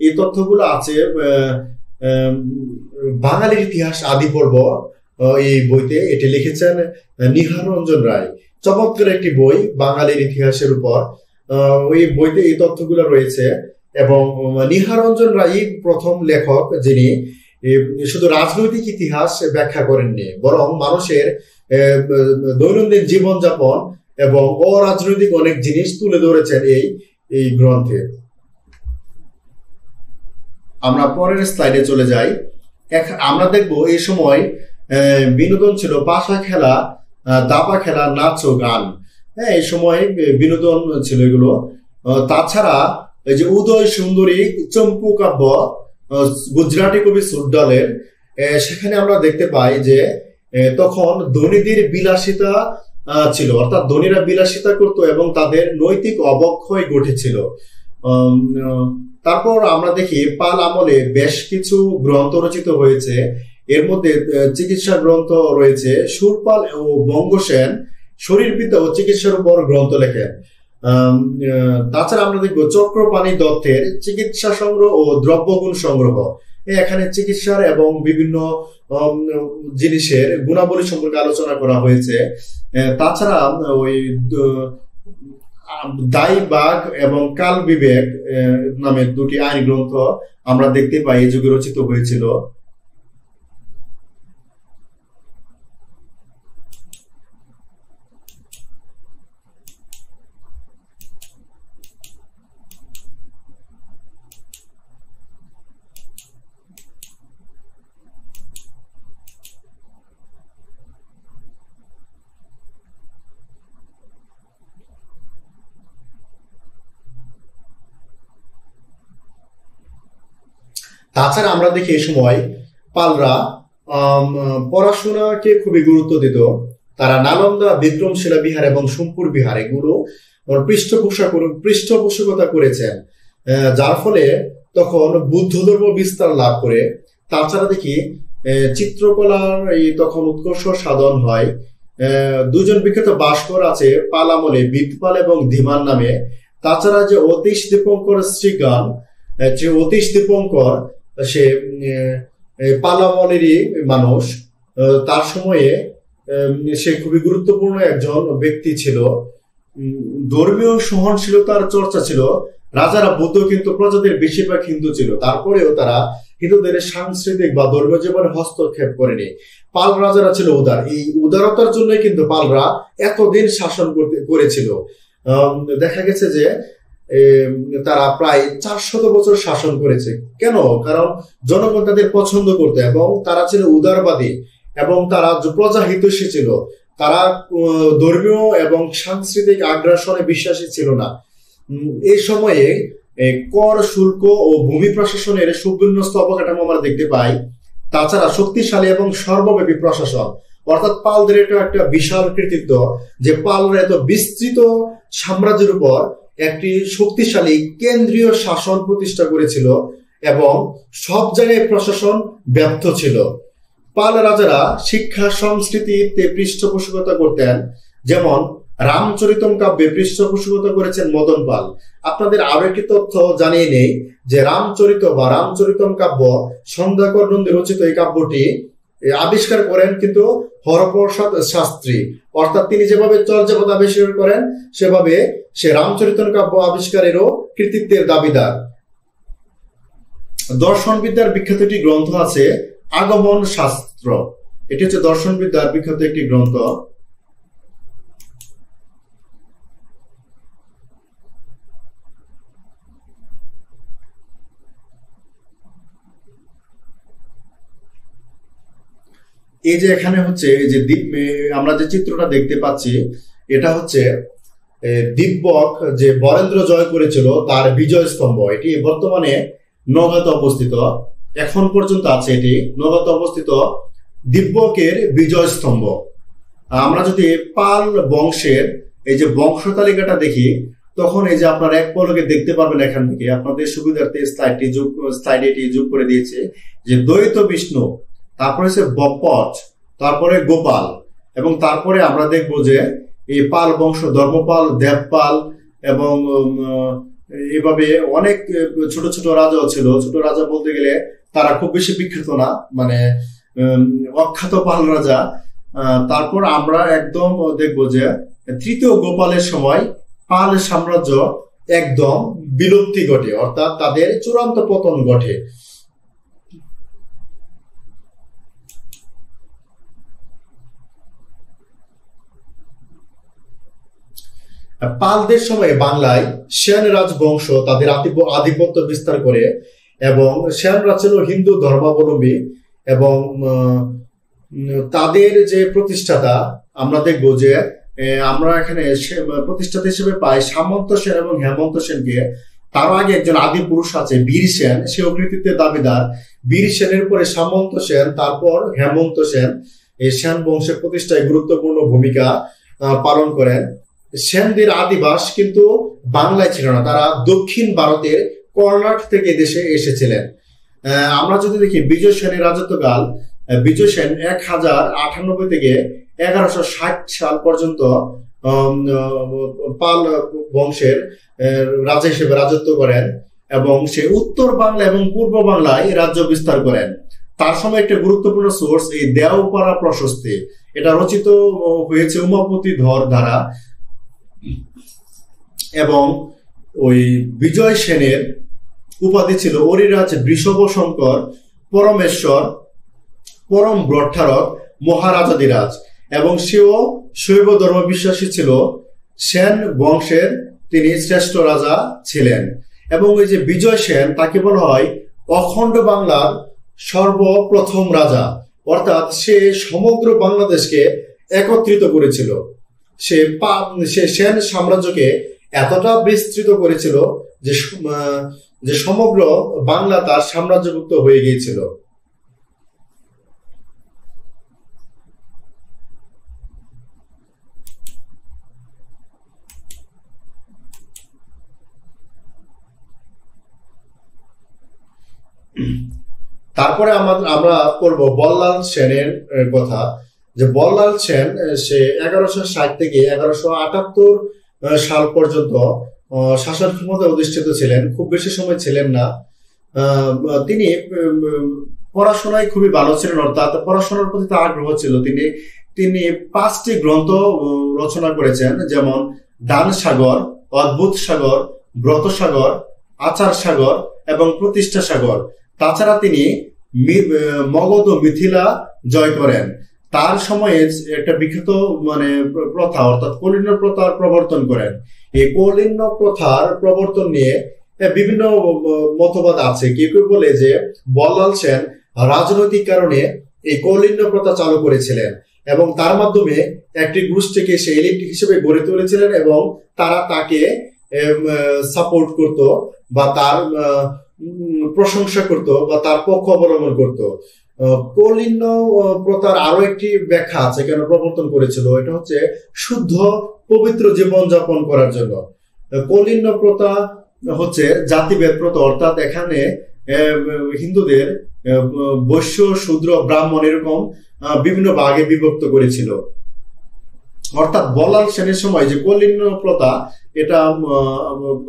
এই তথ্যগুলো আছে বাঙালির ইতিহাস আদি পর্ব এই বইতে। এটি লিখেছেন নিহার রঞ্জন রায়। চমৎকার একটি বই বাঙালির ইতিহাসের উপর। ওই বইতে এই তথ্যগুলো রয়েছে, এবং নিহার রঞ্জন রায় প্রথম লেখক যিনি শুধু রাজনৈতিক ইতিহাস ব্যাখ্যা করেননি, বরং মানুষের দৈনন্দিন জীবনযাপন এবং অরাজনৈতিক অনেক জিনিস তুলে ধরেছেন এই গ্রন্থে। আমরা পরের স্লাইডে চলে যাই। আমরা দেখব এই সময় বিনোদন ছিল পাশা খেলা, দাবা খেলা, নাচ ও গান। এই সময় বিনোদন ছিল এগুলো। তাছাড়া এই যে উদয় সুন্দরী চম্পু কাব্য গুজরাটি কবি সুরডালের, সেখানে আমরা দেখতে পাই যে তখন ধনীদের বিলাসিতা ছিল, অর্থাৎ ধনীরা বিলাসিতা করত এবং তাদের নৈতিক অবক্ষয় ঘটেছিল। তারপর আমরা দেখি পাল আমলে বেশ কিছু গ্রন্থ রচিত হয়েছে। এর মধ্যে চিকিৎসা গ্রন্থ রয়েছে। সুরপাল ও বঙ্গসেন শরীরবিদ্যা ও চিকিৎসার উপর গ্রন্থ লেখেন। তাছাড়া আমরা দেখবো চক্রপাণি দত্তের চিকিৎসা সংগ্রহ ও দ্রব্যগুণ সংগ্রহ। এখানে চিকিৎসার এবং বিভিন্ন জিনিসের গুণাবলী সম্পর্কে আলোচনা করা হয়েছে। তাছাড়া ওই দাই বাঘ এবং কাল বিবেক নামে দুটি আইন গ্রন্থ আমরা দেখতে পাই এই যুগে রচিত হয়েছিল। তাছাড়া আমরা দেখি এই সময় পালরা পড়াশোনাকে খুবই গুরুত্ব দিত। তারা নালন্দা, বিক্রমশিলা বিহার এবং সোমপুর বিহার এগুলো পৃষ্ঠপোষকতা করেছেন, যার ফলে তখন বৌদ্ধ ধর্ম বিস্তার লাভ করে। তাছাড়া দেখি চিত্রকলার তখন উৎকর্ষ সাধন হয়। দুজন বিখ্যাত ভাস্কর আছে পাল আমলে, বিদপাল এবং ধীমান নামে। তাছাড়া যে অতীশ দীপঙ্কর শ্রীগান, যে অতীশ দীপঙ্কর সে পালামলেরই মানুষ। তার সময়ে সে খুবই গুরুত্বপূর্ণ একজন ব্যক্তি ছিল। ধর্মীয় সহনশীলতার চর্চা ছিল। রাজারা বৌদ্ধ কিন্তু প্রজাদের বেশিরভাগ হিন্দু ছিল, তারপরেও তারা হিন্দুদের সাংস্কৃতিক বা ধর্মীয় জীবনে হস্তক্ষেপ করেনি। পাল রাজারা ছিল উদার। এই উদারতার জন্যই কিন্তু পালরা এতদিন শাসন করেছিল। দেখা গেছে যে তারা প্রায় 400 বছর শাসন করেছে। কেন? কারণ জনগণ তাদের পছন্দ করত এবং তারা ছিল উদারবাদী এবং তারা প্রজা হিতৈষী ছিল। তারা ধর্মীয় এবং সাংস্কৃতিক আগ্রাসনে বিশ্বাসী ছিল না। এই সময়ে কর, শুল্ক ও ভূমি প্রশাসনের সুবিন্যস্ত অবকাঠামো আমরা দেখতে পাই। তাছাড়া শক্তিশালী এবং সর্বব্যাপী প্রশাসন, অর্থাৎ পালদের এটা একটা বিশাল কৃতিত্ব যে পালরা এত বিস্তৃত সাম্রাজ্যের উপর একটি শক্তিশালী কেন্দ্রীয় শাসন প্রতিষ্ঠা করেছিল এবং সব জায়গায় প্রশাসন ব্যর্থ ছিল। পাল রাজারা শিক্ষা সংস্কৃতিতে পৃষ্ঠপোষকতা করতেন। যেমন রামচরিতম কাব্যে পৃষ্ঠপোষকতা করেছেন মদন পাল। আপনাদের আরো একটি তথ্য জানিয়ে নেই যে রামচরিত বা রামচরিতম কাব্য সন্ধ্যাকর নন্দী রচিত এই কাব্যটি আবিষ্কার করেন কিন্তু হরপ্রসাদ শাস্ত্রী, অর্থাৎ তিনি যেভাবে চর্যাপদ আবিষ্কার করেন সেভাবে সে রামচরিতম কাব্য আবিষ্কারেরও কৃতিত্বের দাবিদার। দর্শনবিদ্যার বিখ্যাত একটি গ্রন্থ আছে আগমন শাস্ত্র। এটি হচ্ছে দর্শনবিদ্যার বিখ্যাত একটি গ্রন্থ। এই যে এখানে হচ্ছে যে আমরা যে চিত্রটা দেখতে পাচ্ছি এটা হচ্ছে দিব্যক যে বরেন্দ্র জয় করেছিল তার বিজয় স্তম্ভ। এটি বর্তমানে নওগাঁতে অবস্থিত, এখন পর্যন্ত আছে এটি নওগাঁতে অবস্থিত দিব্যকের বিজয় স্তম্ভ। আমরা যদি পাল বংশের এই যে বংশ তালিকাটা দেখি তখন এই যে আপনারা এক পলকে দেখতে পারবেন এখান থেকে, আপনাদের সুবিধার্থে স্লাইডে এটি যোগ করে দিয়েছে যে দ্বৈত বিষ্ণু, তারপরে হচ্ছে বপচ, তারপরে গোপাল, এবং তারপরে আমরা দেখবো যে এই পাল বংশ ধর্মপাল, দেবপাল এবং এভাবে অনেক ছোট ছোট রাজাও ছিল। ছোট রাজা বলতে গেলে তারা খুব বেশি বিখ্যাত না, মানে অখ্যাত পাল রাজা। তারপর আমরা একদম দেখবো যে তৃতীয় গোপালের সময় পাল সাম্রাজ্য একদম বিলুপ্তি ঘটে, অর্থাৎ তাদের চূড়ান্ত পতন ঘটে। পালদের সময়ে বাংলায় সেন রাজবংশ তাদের আধিপত্য বিস্তার করে এবং সেনরা ছিল হিন্দু ধর্মাবলম্বী এবং তাদের যে প্রতিষ্ঠাতা আমরা দেখব যে আমরা এখানে প্রতিষ্ঠাতা হিসেবে পাই সামন্ত সেন এবং হেমন্ত সেনকে। তার আগে একজন আদি পুরুষ আছে বীর সেন, সেও কৃতিত্বের দাবিদার। বীর সেনের পরে সামন্ত সেন, তারপর হেমন্ত সেন এই সেন বংশের প্রতিষ্ঠায় গুরুত্বপূর্ণ ভূমিকা পালন করেন। সেনদের আদিবাস কিন্তু বাংলায় ছিল না, তারা দক্ষিণ ভারতের কর্ণাটক থেকে দেশে এসেছিলেন। আমরা যদি দেখি বিজয় সেনের রাজত্বকাল, বিজয় সেন 1098 থেকে 1160 সাল পর্যন্ত পাল বংশের রাজা হিসেবে রাজত্ব করেন এবং সে উত্তর বাংলা এবং পূর্ব বাংলায় রাজ্য বিস্তার করেন। তার সময় একটা গুরুত্বপূর্ণ সোর্স এই দেওপাড়া প্রশস্তি, এটা রচিত হয়েছে উমাপতি ধর দ্বারা এবং ওই বিজয় সেনের উপাধি ছিল অরিরাজ বৃষভ শঙ্কর পরমেশ্বর পরম ব্রহ্মারক মহারাজাধিরাজ এবং সেও শৈব ধর্ম বিশ্বাসী ছিল। সেন বংশের তিনি শ্রেষ্ঠ রাজা ছিলেন এবং ওই যে বিজয় সেন তাকে বলা হয় অখণ্ড বাংলার সর্বপ্রথম রাজা, অর্থাৎ সে সমগ্র বাংলাদেশকে একত্রিত করেছিল। সে সেন সাম্রাজ্যকে এতটা বিস্তৃত করেছিল যে সমগ্র বাংলা তার সাম্রাজ্যভুক্ত হয়ে গিয়েছিল। তারপরে আমরা পড়বো বল্লাল সেনের কথা। যে বল্লাল সেন সে 1160 থেকে 1178 সাল পর্যন্ত শাসন ক্ষমতায় অধিষ্ঠিত ছিলেন, খুব বেশি সময় ছিলেন না। তিনি পড়াশোনায় খুবই ভালো ছিলেন, অর্থাৎ পড়াশোনার প্রতি তার আগ্রহ ছিল। তিনি 5টি গ্রন্থ রচনা করেছেন, যেমন দান সাগর, অদ্ভুত সাগর, ব্রত সাগর, আচার সাগর এবং প্রতিষ্ঠা সাগর। তাছাড়া তিনি মগধ ও মিথিলা জয় করেন। তার সময়ে একটা বিখ্যাত প্রথা অর্থাৎ কৌলিন্য প্রথার প্রবর্তন করেন। এই কৌলিন্য প্রথার প্রবর্তন নিয়ে বিভিন্ন মতবাদ আছে। কেউ কেউ বলে যে বল্লাল সেন রাজনৈতিক কারণে এই কৌলিন্য প্রথা চালু করেছিলেন এবং তার মাধ্যমে একটি গোষ্ঠীকে সে এলিট হিসেবে গড়ে তুলেছিলেন এবং তারা তাকে সাপোর্ট করত বা তার প্রশংসা করত বা তার পক্ষ অবলম্বন করত। কৌলিন্য প্রথার আরো একটি ব্যাখ্যা আছে কেন প্রবর্তন করেছিল, এটা হচ্ছে শুদ্ধ পবিত্র জীবন যাপন করার জন্য। কৌলিন্য প্রথা হচ্ছে জাতিভেদ প্রথা, অর্থাৎ এখানে হিন্দুদের বৈশ্য শূদ্র ব্রাহ্মণ এরকম বিভিন্ন ভাগে বিভক্ত করেছিল। অর্থাৎ বল্লাল সেনের সময় যে কৌলিন্য প্রথা, এটা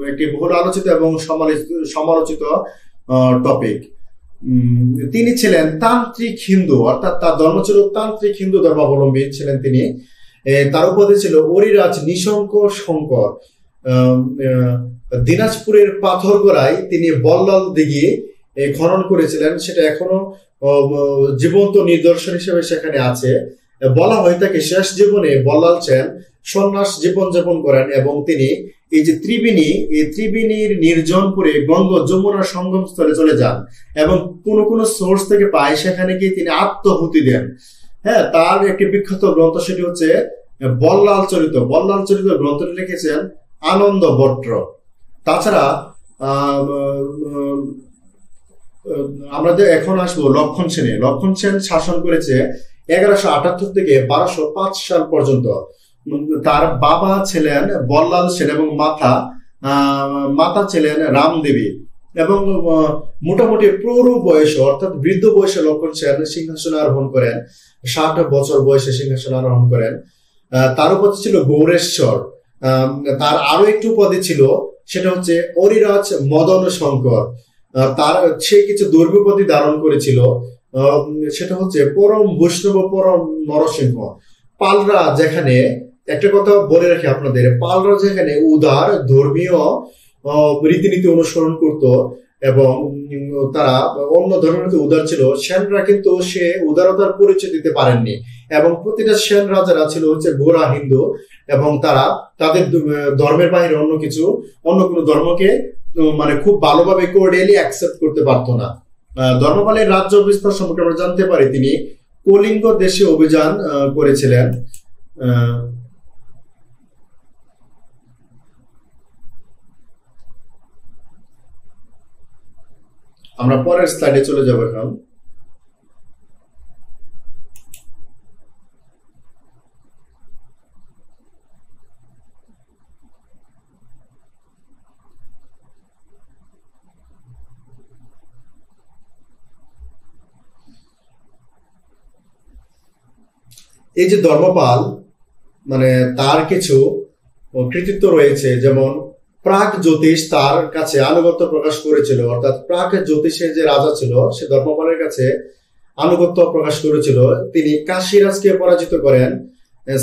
একটি বহুল আলোচিত এবং সমালোচিত টপিক। তিনি ছিলেন তান্ত্রিক হিন্দু, অর্থাৎ তার ধর্ম ছিল তান্ত্রিক হিন্দু ধর্মাবলম্বী ছিলেন তিনি। তার উপাধি ছিল অরিরাজ নিঃশঙ্ক শঙ্কর। দিনাজপুরের পাথরগড়ায় তিনি বল্লাল দিঘি খনন করেছিলেন, সেটা এখনো জীবন্ত নিদর্শন হিসেবে সেখানে আছে। বলা হয় তাকে শেষ জীবনে বল্লাল সেন সন্ন্যাস জীবন যাপন করেন এবং তিনি এই যে ত্রিবেণী, এই ত্রিবেণীর নির্জনপুরে গঙ্গা যমুনা সঙ্গম স্থলে চলে যান এবং কোন সোর্স থেকে পায় সেখানে গিয়ে তিনি আত্মহুতি দেন। হ্যাঁ, তার একটি বিখ্যাত গ্রন্থ সেটি হচ্ছে বল্লাল চরিত। বল্লাল চরিত গ্রন্থটি লিখেছেন আনন্দ ভট্ট। তাছাড়া আমরা যে এখন আসবো লক্ষণ সেনে। লক্ষণ সেন শাসন করেছে 1178 থেকে 1205 সাল পর্যন্ত। তার বাবা ছিলেন বল্লাল সেন এবং মাতা ছিলেন রামদেবী এবং মোটামুটি প্রৌঢ় বয়সে অর্থাৎ বৃদ্ধ বয়সে লক্ষণ সেন সিংহাসনে আরোহণ করেন। 60 বছর বয়সে সিংহাসনে আরোহণ করেন। তার উপাধি ছিল গৌরেশ্বর। তার আরো একটি উপাধি ছিল, সেটা হচ্ছে অরিরাজ মদন শঙ্কর। সে কিছু দুর্বিপদী ধারণ করেছিল, সেটা হচ্ছে পরম বৈষ্ণব পরম নরসিংহ। পালরা যেখানে, একটা কথা বলে রাখি আপনাদের, পালরা যেখানে উদার ধর্মীয় রীতিনীতি অনুসরণ করত এবং তারা অন্য ধর্মের মধ্যে উদার ছিল, সেনরা কিন্তু সে উদারতার পরিচয় দিতে পারেননি এবং প্রতিটা সেন রাজারা ছিল হচ্ছে গোরা হিন্দু এবং তারা তাদের ধর্মের বাইরে অন্য কোনো ধর্মকে খুব ভালোভাবে কোর্ডিয়ালি অ্যাকসেপ্ট করতে পারতো না। ধর্মপালের রাজ্য বিস্তার সম্পর্কে আমরা জানতে পারি তিনি কলিঙ্গ দেশে অভিযান করেছিলেন। আমরা পরের স্লাইডে চলে যাব এখন। এই যে ধর্মপাল মানে তার কিছু কৃতিত্ব রয়েছে, যেমন প্রাক জ্যোতিষ তার কাছে আনুগত্য প্রকাশ করেছিল, অর্থাৎ প্রাক জ্যোতিষের যে রাজা ছিল সে ধর্মপালের কাছে আনুগত্য প্রকাশ করেছিল। তিনি কাশীরাজকে পরাজিত করেন,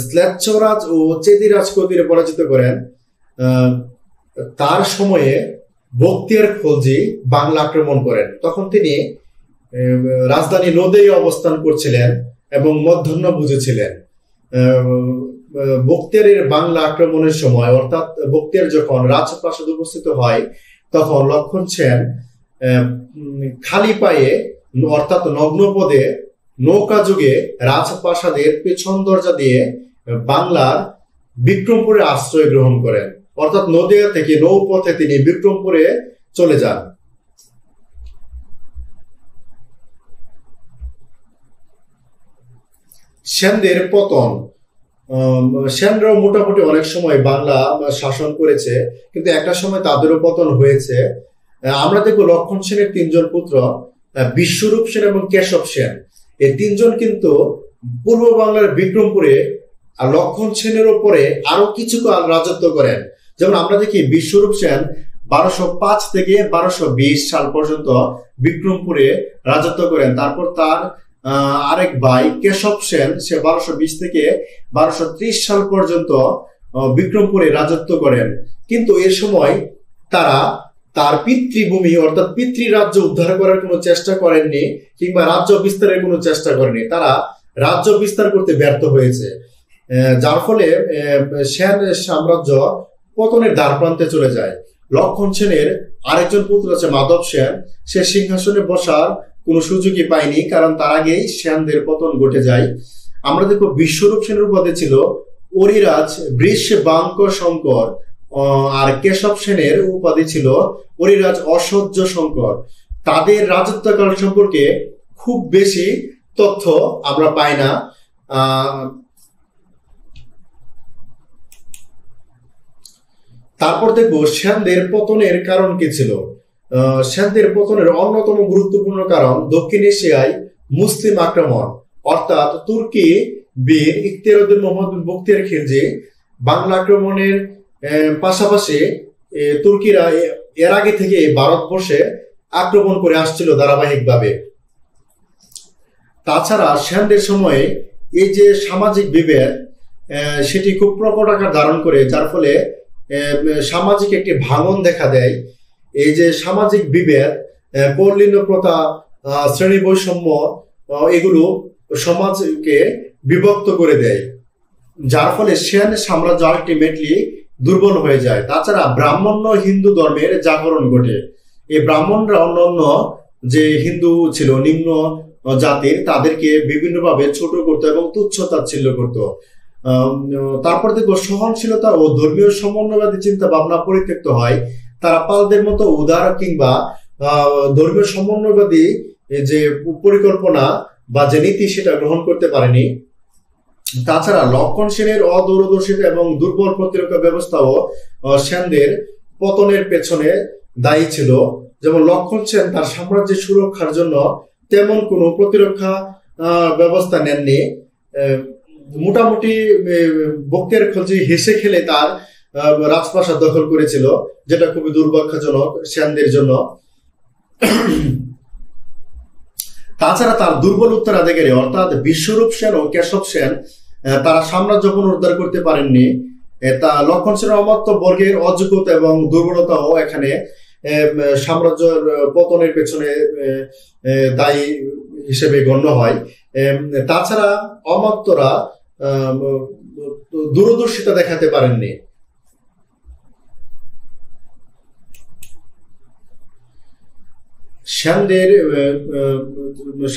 শ্লেচ্ছরাজ ও চেদিরাজকে তিনি পরাজিত করেন। তার সময়ে বখতিয়ার খলজি বাংলা আক্রমণ করেন। তখন তিনি রাজধানী নদে অবস্থান করছিলেন এবং মধ্যাহ্ন বুঝেছিলেন। বখতিয়ারের বাংলা আক্রমণের সময়, অর্থাৎ বখতিয়ার যখন রাজপ্রাসাদ উপস্থিত হয়, তখন লক্ষণ সেন খালি পায়ে অর্থাৎ নগ্নপদে নৌকা যুগে রাজপ্রাসাদের পেছন দরজা দিয়ে বাংলার বিক্রমপুরে আশ্রয় গ্রহণ করেন। অর্থাৎ নদিয়া থেকে নৌপথে তিনি বিক্রমপুরে চলে যান। সেনদের পতন। সেনরাও মোটামুটি অনেক সময় বাংলা শাসন করেছে, কিন্তু একটা সময় তাদেরও পতন হয়েছে। আমরা দেখব লক্ষণ সেনের তিনজন পুত্র বিশ্বরূপ সেন এবং কেশব সেন, এই তিনজন কিন্তু পূর্ব বাংলার বিক্রমপুরে আর লক্ষণ সেনের উপরে আরো কিছুকাল রাজত্ব করেন। যেমন আমরা দেখি বিশ্বরূপ সেন 1205 থেকে 1220 সাল পর্যন্ত বিক্রমপুরে রাজত্ব করেন। তারপর তার আরেক ভাই কেশব সেন, সে 1220 থেকে 1230 সাল পর্যন্ত বিক্রমপুরে রাজত্ব করেন। কিন্তু এর সময় তারা তার পিতৃভূমি অর্থাৎ পিতৃ রাজ্য উদ্ধার করার কোনো চেষ্টা করেননি, কিংবা রাজ্য বিস্তারের কোনো চেষ্টা করেনি। তারা রাজ্য বিস্তার করতে ব্যর্থ হয়েছে, যার ফলে সেন সাম্রাজ্য পতনের দ্বার প্রান্তে চলে যায়। লক্ষণ সেনের আরেকজন পুত্র আছে মাধব সেন, সে সিংহাসনে বসার কোনো সুযোগই পায়নি, কারণ তার আগেই সেনদের পতন ঘটে যায়। আমরা দেখব বিশ্বরূপ সেনের উপাধি ছিল অরিরাজ বৃষ বাঙ্ক শঙ্কর, আর কেশব সেনের উপাধি ছিল অরিরাজ অসহ্য শঙ্কর। তাদের রাজত্বকাল সম্পর্কে খুব বেশি তথ্য আমরা পাই না। তারপর দেখব সেনদের পতনের কারণ কি ছিল। সেনদের পতনের অন্যতম গুরুত্বপূর্ণ কারণ দক্ষিণ এশিয়ায় মুসলিম আক্রমণ, অর্থাৎ তুর্কি বীর ইখতিয়ারউদ্দিন মোহাম্মদ বখতিয়ার খিলজি বাংলা আক্রমণের পাশাপাশি তুর্কিরা এর আগে থেকে ভারতবর্ষে আক্রমণ করে আসছিল ধারাবাহিকভাবে। তাছাড়া সেনদের সময়ে এই যে সামাজিক বিভেদ সেটি খুব প্রকট আকার ধারণ করে, যার ফলে সামাজিক একটি ভাঙন দেখা দেয়। এই যে সামাজিক বিভেদ, পরলিঙ্গ প্রথা, শ্রেণী বৈষম্য, এগুলো সমাজকে বিভক্ত করে দেয়, যার ফলে সেন সাম্রাজ্য আলটিমেটলি দুর্বল হয়ে যায়। তাছাড়া ব্রাহ্মণ্য হিন্দু ধর্মের জাগরণ ঘটে। এই ব্রাহ্মণরা অন্যান্য যে হিন্দু ছিল নিম্ন জাতির, তাদেরকে বিভিন্নভাবে ছোট করতো এবং তুচ্ছ তাচ্ছিল্য করতো। তারপর দেখবো সহনশীলতা ও ধর্মীয় সমন্বয়বাদী চিন্তা ভাবনা পরিত্যক্ত হয়। তারা পালদের মতো উদার কিংবা ধর্মীয় সমন্বয়বাদী যে পরিকল্পনা বা যে নীতি সেটা গ্রহণ করতে পারেনি। তাছাড়া লক্ষণ সেনের অদূরদর্শিতা এবং দুর্বল প্রতিরক্ষা ব্যবস্থাও সেনদের পতনের পেছনে দায়ী ছিল। যেমন লক্ষণ সেন তার সাম্রাজ্যের সুরক্ষার জন্য তেমন কোনো প্রতিরক্ষা ব্যবস্থা নেননি। মোটামুটি বখতিয়ার খলজি হেসে খেলে তার রাজপ্রাসাদ দখল করেছিল, যেটা খুবই দুর্ভাগ্যজনক সেনদের জন্য। তাছাড়া তার দুর্বল উত্তরাধিকারী অর্থাৎ বিশ্বরূপ সেন ও কেশব সেন তারা সাম্রাজ্য পুনরুদ্ধার করতে পারেননি। তা লক্ষণ সেনের অমাত্য বর্গের অযোগ্যতা এবং দুর্বলতাও এখানে সাম্রাজ্যের পতনের পেছনে দায়ী হিসেবে গণ্য হয়। তাছাড়া অমাত্যরা দূরদর্শিতা দেখাতে পারেননি। সেনদের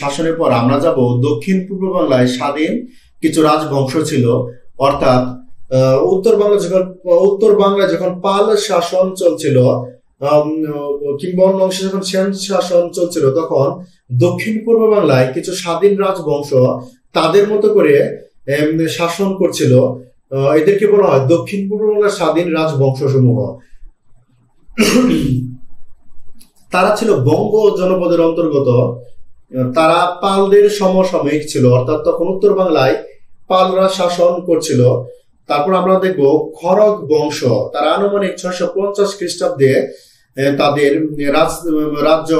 শাসনের পর আমরা যাব দক্ষিণ পূর্ব বাংলায় স্বাধীন কিছু রাজবংশ ছিল, অর্থাৎ উত্তর বাংলায় যখন পাল শাসন চলছিল কিংবা অন্য অংশে যখন সেন শাসন চলছিল, তখন দক্ষিণ পূর্ব বাংলায় কিছু স্বাধীন রাজবংশ তাদের মতো করে শাসন করছিল। এদেরকে বলা হয় দক্ষিণ পূর্ব বাংলার স্বাধীন রাজবংশ সমূহ। তারা ছিল বঙ্গ জনপদের অন্তর্গত। তারা পালদের সমসাময়িক ছিল, অর্থাৎ তখন উত্তর বাংলায় পালরা শাসন করছিল। তারপর আমরা দেখব খড়গ বংশ, তারা আনুমানিক 650 খ্রিস্টাব্দে তাদের রাজ্য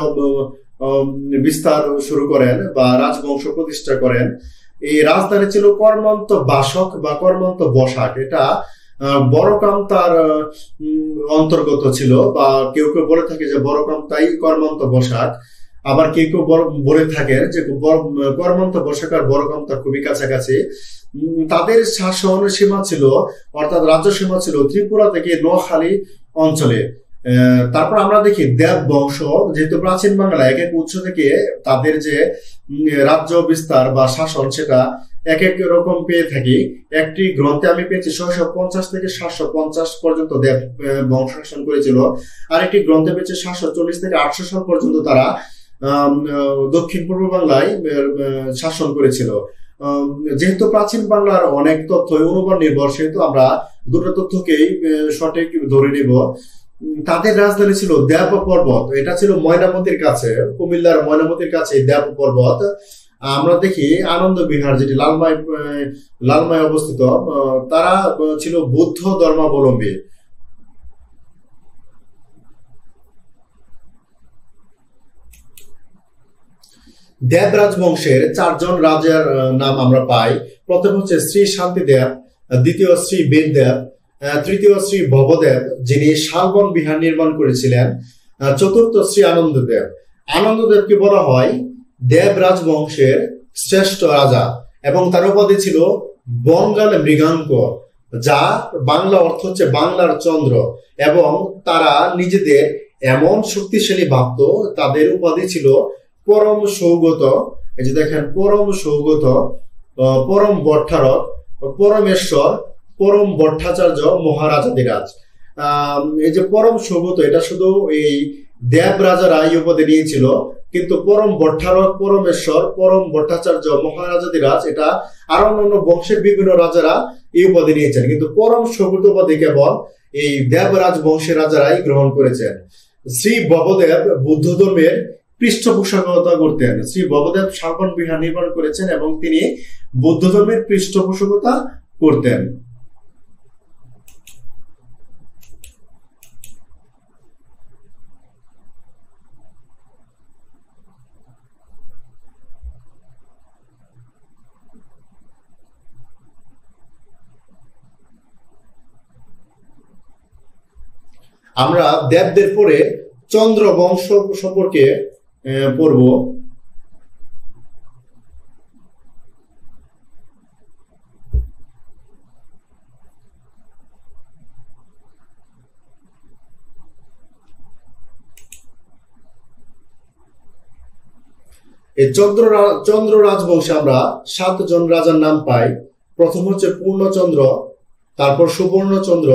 বিস্তার শুরু করেন বা রাজবংশ প্রতিষ্ঠা করেন। এই রাজধানী ছিল কর্মন্ত বাসক বা কর্মন্ত বসাক, এটা বড়কামতার অন্তর্গত ছিল, বা কেউ কেউ বলে থাকে যে বড়কামতাই কর্মন্ত বসাক, আবার কেউ কেউ বলে থাকেন যে কর্মন্ত বসাক আর বড়কামতা খুবই কাছাকাছি। তাদের শাসন সীমা ছিল, অর্থাৎ রাজ্য সীমা ছিল ত্রিপুরা থেকে নোয়াখালী অঞ্চলে। তারপর আমরা দেখি দেব বংশ, যেহেতু প্রাচীন বাংলা এক এক উৎস থেকে তাদের যে রাজ্য বিস্তার বা শাসন সেটা এক এক রকম পেয়ে থাকি। একটি গ্রন্থে আমি পেয়েছি 650 থেকে 750 পর্যন্ত দেব বংশ শাসন করেছিল, আর একটি গ্রন্থে পেয়েছি 740 থেকে 800 সাল পর্যন্ত তারা দক্ষিণ পূর্ব বাংলায় শাসন করেছিল। যেহেতু প্রাচীন বাংলার অনেক তথ্য অনুমান নির্ভর, সেহেতু আমরা দুটো তথ্যকেই সঠিক ধরে নিব। তাদের রাজধানী ছিল দেব পর্বত, এটা ছিল ময়নামতির কাছে, কুমিল্লার ময়নামতির কাছে দেব পর্বত। আমরা দেখি আনন্দ বিহার, যেটি লালমায় অবস্থিত, তারা ছিল বৌদ্ধ ধর্মাবলম্বী। দেবরাজ বংশের 4 জন রাজার নাম আমরা পাই। প্রথম হচ্ছে শ্রী শান্তিদেব, দ্বিতীয় শ্রী বীরদেব, তৃতীয় শ্রী ভবদেব, যিনি শালবন বিহার নির্মাণ করেছিলেন, চতুর্থ শ্রী আনন্দদেব। আনন্দদেবকে বলা হয় দেবরাজ বংশের শ্রেষ্ঠ রাজা, এবং তার উপাধি ছিল বঙ্গাল মৃগাঙ্ক, যা বাংলা অর্থ হচ্ছে বাংলার চন্দ্র, এবং তারা নিজেদের এমন শক্তিশালী ভাবত, তাদের উপাধি ছিল পরম সৌগত। এই যে দেখেন, পরম সৌগত, পরম বট্টারক, পরমেশ্বর, পরম ভট্টাচার্য, মহারাজাধিরাজ। এই যে পরম সৌগত, এটা শুধু এই দেব রাজারা এই উপাধি নিয়েছিল, কিন্তু পরম ভট্টারক, পরমেশ্বর, পরম ভট্টাচার্য, মহারাজাধিরাজ, এটা আর অন্যান্য বংশের বিভিন্ন রাজারা এই উপাধি নিয়েছেন, কিন্তু পরম সৌগত উপাধি কেবল এই দেবরাজ বংশের রাজারাই গ্রহণ করেছেন। শ্রী ভবদেব বুদ্ধ ধর্মের পৃষ্ঠপোষকতা করতেন। শ্রী ভবদেব শালবন বিহার নির্মাণ করেছেন এবং তিনি বৌদ্ধ ধর্মের পৃষ্ঠপোষকতা করতেন। আমরা দেবদের পরে চন্দ্র বংশ সম্পর্কে পড়ব। এই চন্দ্র রাজবংশে আমরা 7 জন রাজার নাম পাই। প্রথম হচ্ছে পূর্ণচন্দ্র, তারপর সুবর্ণচন্দ্র,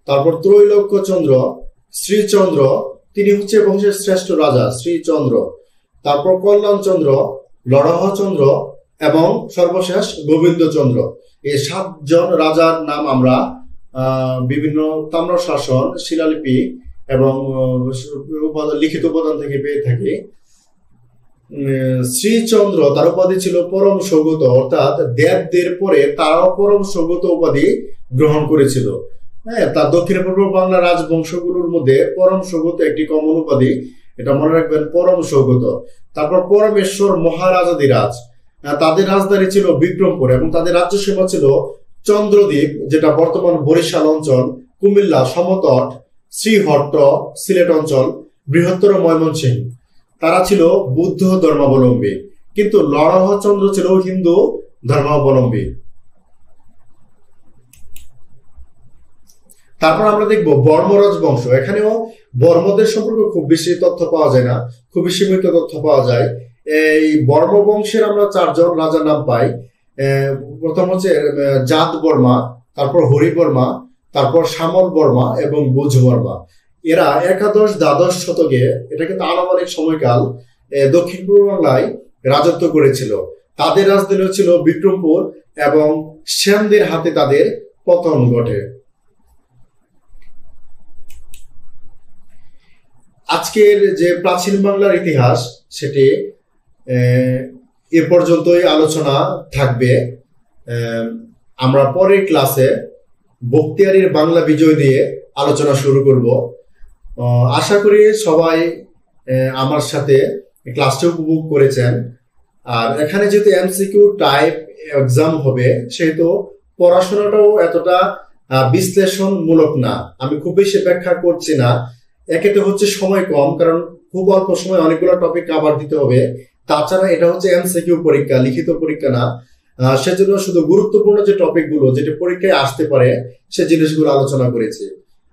তারপর ত্রৈলোক্যচন্দ্র, শ্রীচন্দ্র, তিনি হচ্ছে বংশের শ্রেষ্ঠ রাজা শ্রীচন্দ্র, তারপর কল্যাণচন্দ্র, লড়হচন্দ্র এবং সর্বশেষ গোবিন্দচন্দ্র। এই 7 জন রাজার নাম আমরা বিভিন্ন তাম্রশাসন, শিলালিপি এবং লিখিত উপাদান থেকে পেয়ে থাকি। শ্রীচন্দ্র, তার উপাধি ছিল পরম সৌগত, অর্থাৎ দেবদের পরে তারাও পরম সৌগত উপাধি গ্রহণ করেছিল। হ্যাঁ, তার দক্ষিণ পূর্ব বাংলা রাজবংশগুলোর মধ্যে পরম সৌগত একটি কমন উপাধি, এটা মনে রাখবেন, পরম সৌগত। তারপর পরমেশ্বর, মহারাজাধিরাজ, তাদের রাজধানী ছিল বিক্রমপুর এবং তাদের রাজ্য সীমা ছিল চন্দ্রদ্বীপ, যেটা বর্তমান বরিশাল অঞ্চল, কুমিল্লা, সমতট, শ্রীহট্ট, সিলেট অঞ্চল, বৃহত্তর ময়মনসিংহ। তারা ছিল বুদ্ধ ধর্মাবলম্বী, কিন্তু লড়হচন্দ্র ছিল হিন্দু ধর্মাবলম্বী। তারপর আমরা দেখব বর্মরাজ বংশ। এখানেও বর্মদের সম্পর্কে খুব বেশি তথ্য পাওয়া যায় না, খুবই সীমিত তথ্য পাওয়া যায়। এই বর্ম বংশের আমরা 4 জন রাজার নাম পাই। প্রথম হচ্ছে জাত বর্মা, তারপর হরি বর্মা, তারপর শ্যামল বর্মা এবং বুঝ বর্মা। এরা একাদশ দ্বাদশ শতকে, এটা কিন্তু আনুমানিক সময়কাল, দক্ষিণ পূর্ব বাংলায় রাজত্ব করেছিল। তাদের রাজধানী ছিল বিক্রমপুর এবং সেনদের হাতে তাদের পতন ঘটে। আজকের যে প্রাচীন বাংলার ইতিহাস সেটি এ পর্যন্তই আলোচনা থাকবে। আমরা পরের ক্লাসে বখতিয়ারির বাংলা বিজয় দিয়ে আলোচনা শুরু করব। আশা করি সবাই আমার সাথে ক্লাসটা উপভোগ করেছেন। আর এখানে যেহেতু এমসিকিউ টাইপ এক্সাম হবে, সেহেতু পড়াশোনাটাও এতটা বিশ্লেষণমূলক না। আমি খুব বেশি ব্যাখ্যা করছি না, একেতে হচ্ছে সময় কম, কারণ খুব অল্প সময় অনেকগুলো টপিক কভার দিতে হবে। তাছাড়া এটা হচ্ছে এমসিকিউ পরীক্ষা, লিখিত পরীক্ষা না। সেজন্য শুধু গুরুত্বপূর্ণ যে টপিকগুলো যেটা পরীক্ষায় আসতে পারে সে জিনিসগুলো আলোচনা করেছি।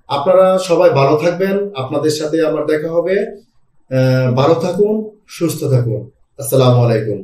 আপনারা সবাই ভালো থাকবেন, আপনাদের সাথে আমার দেখা হবে। ভালো থাকুন, সুস্থ থাকুন। আসসালামু আলাইকুম।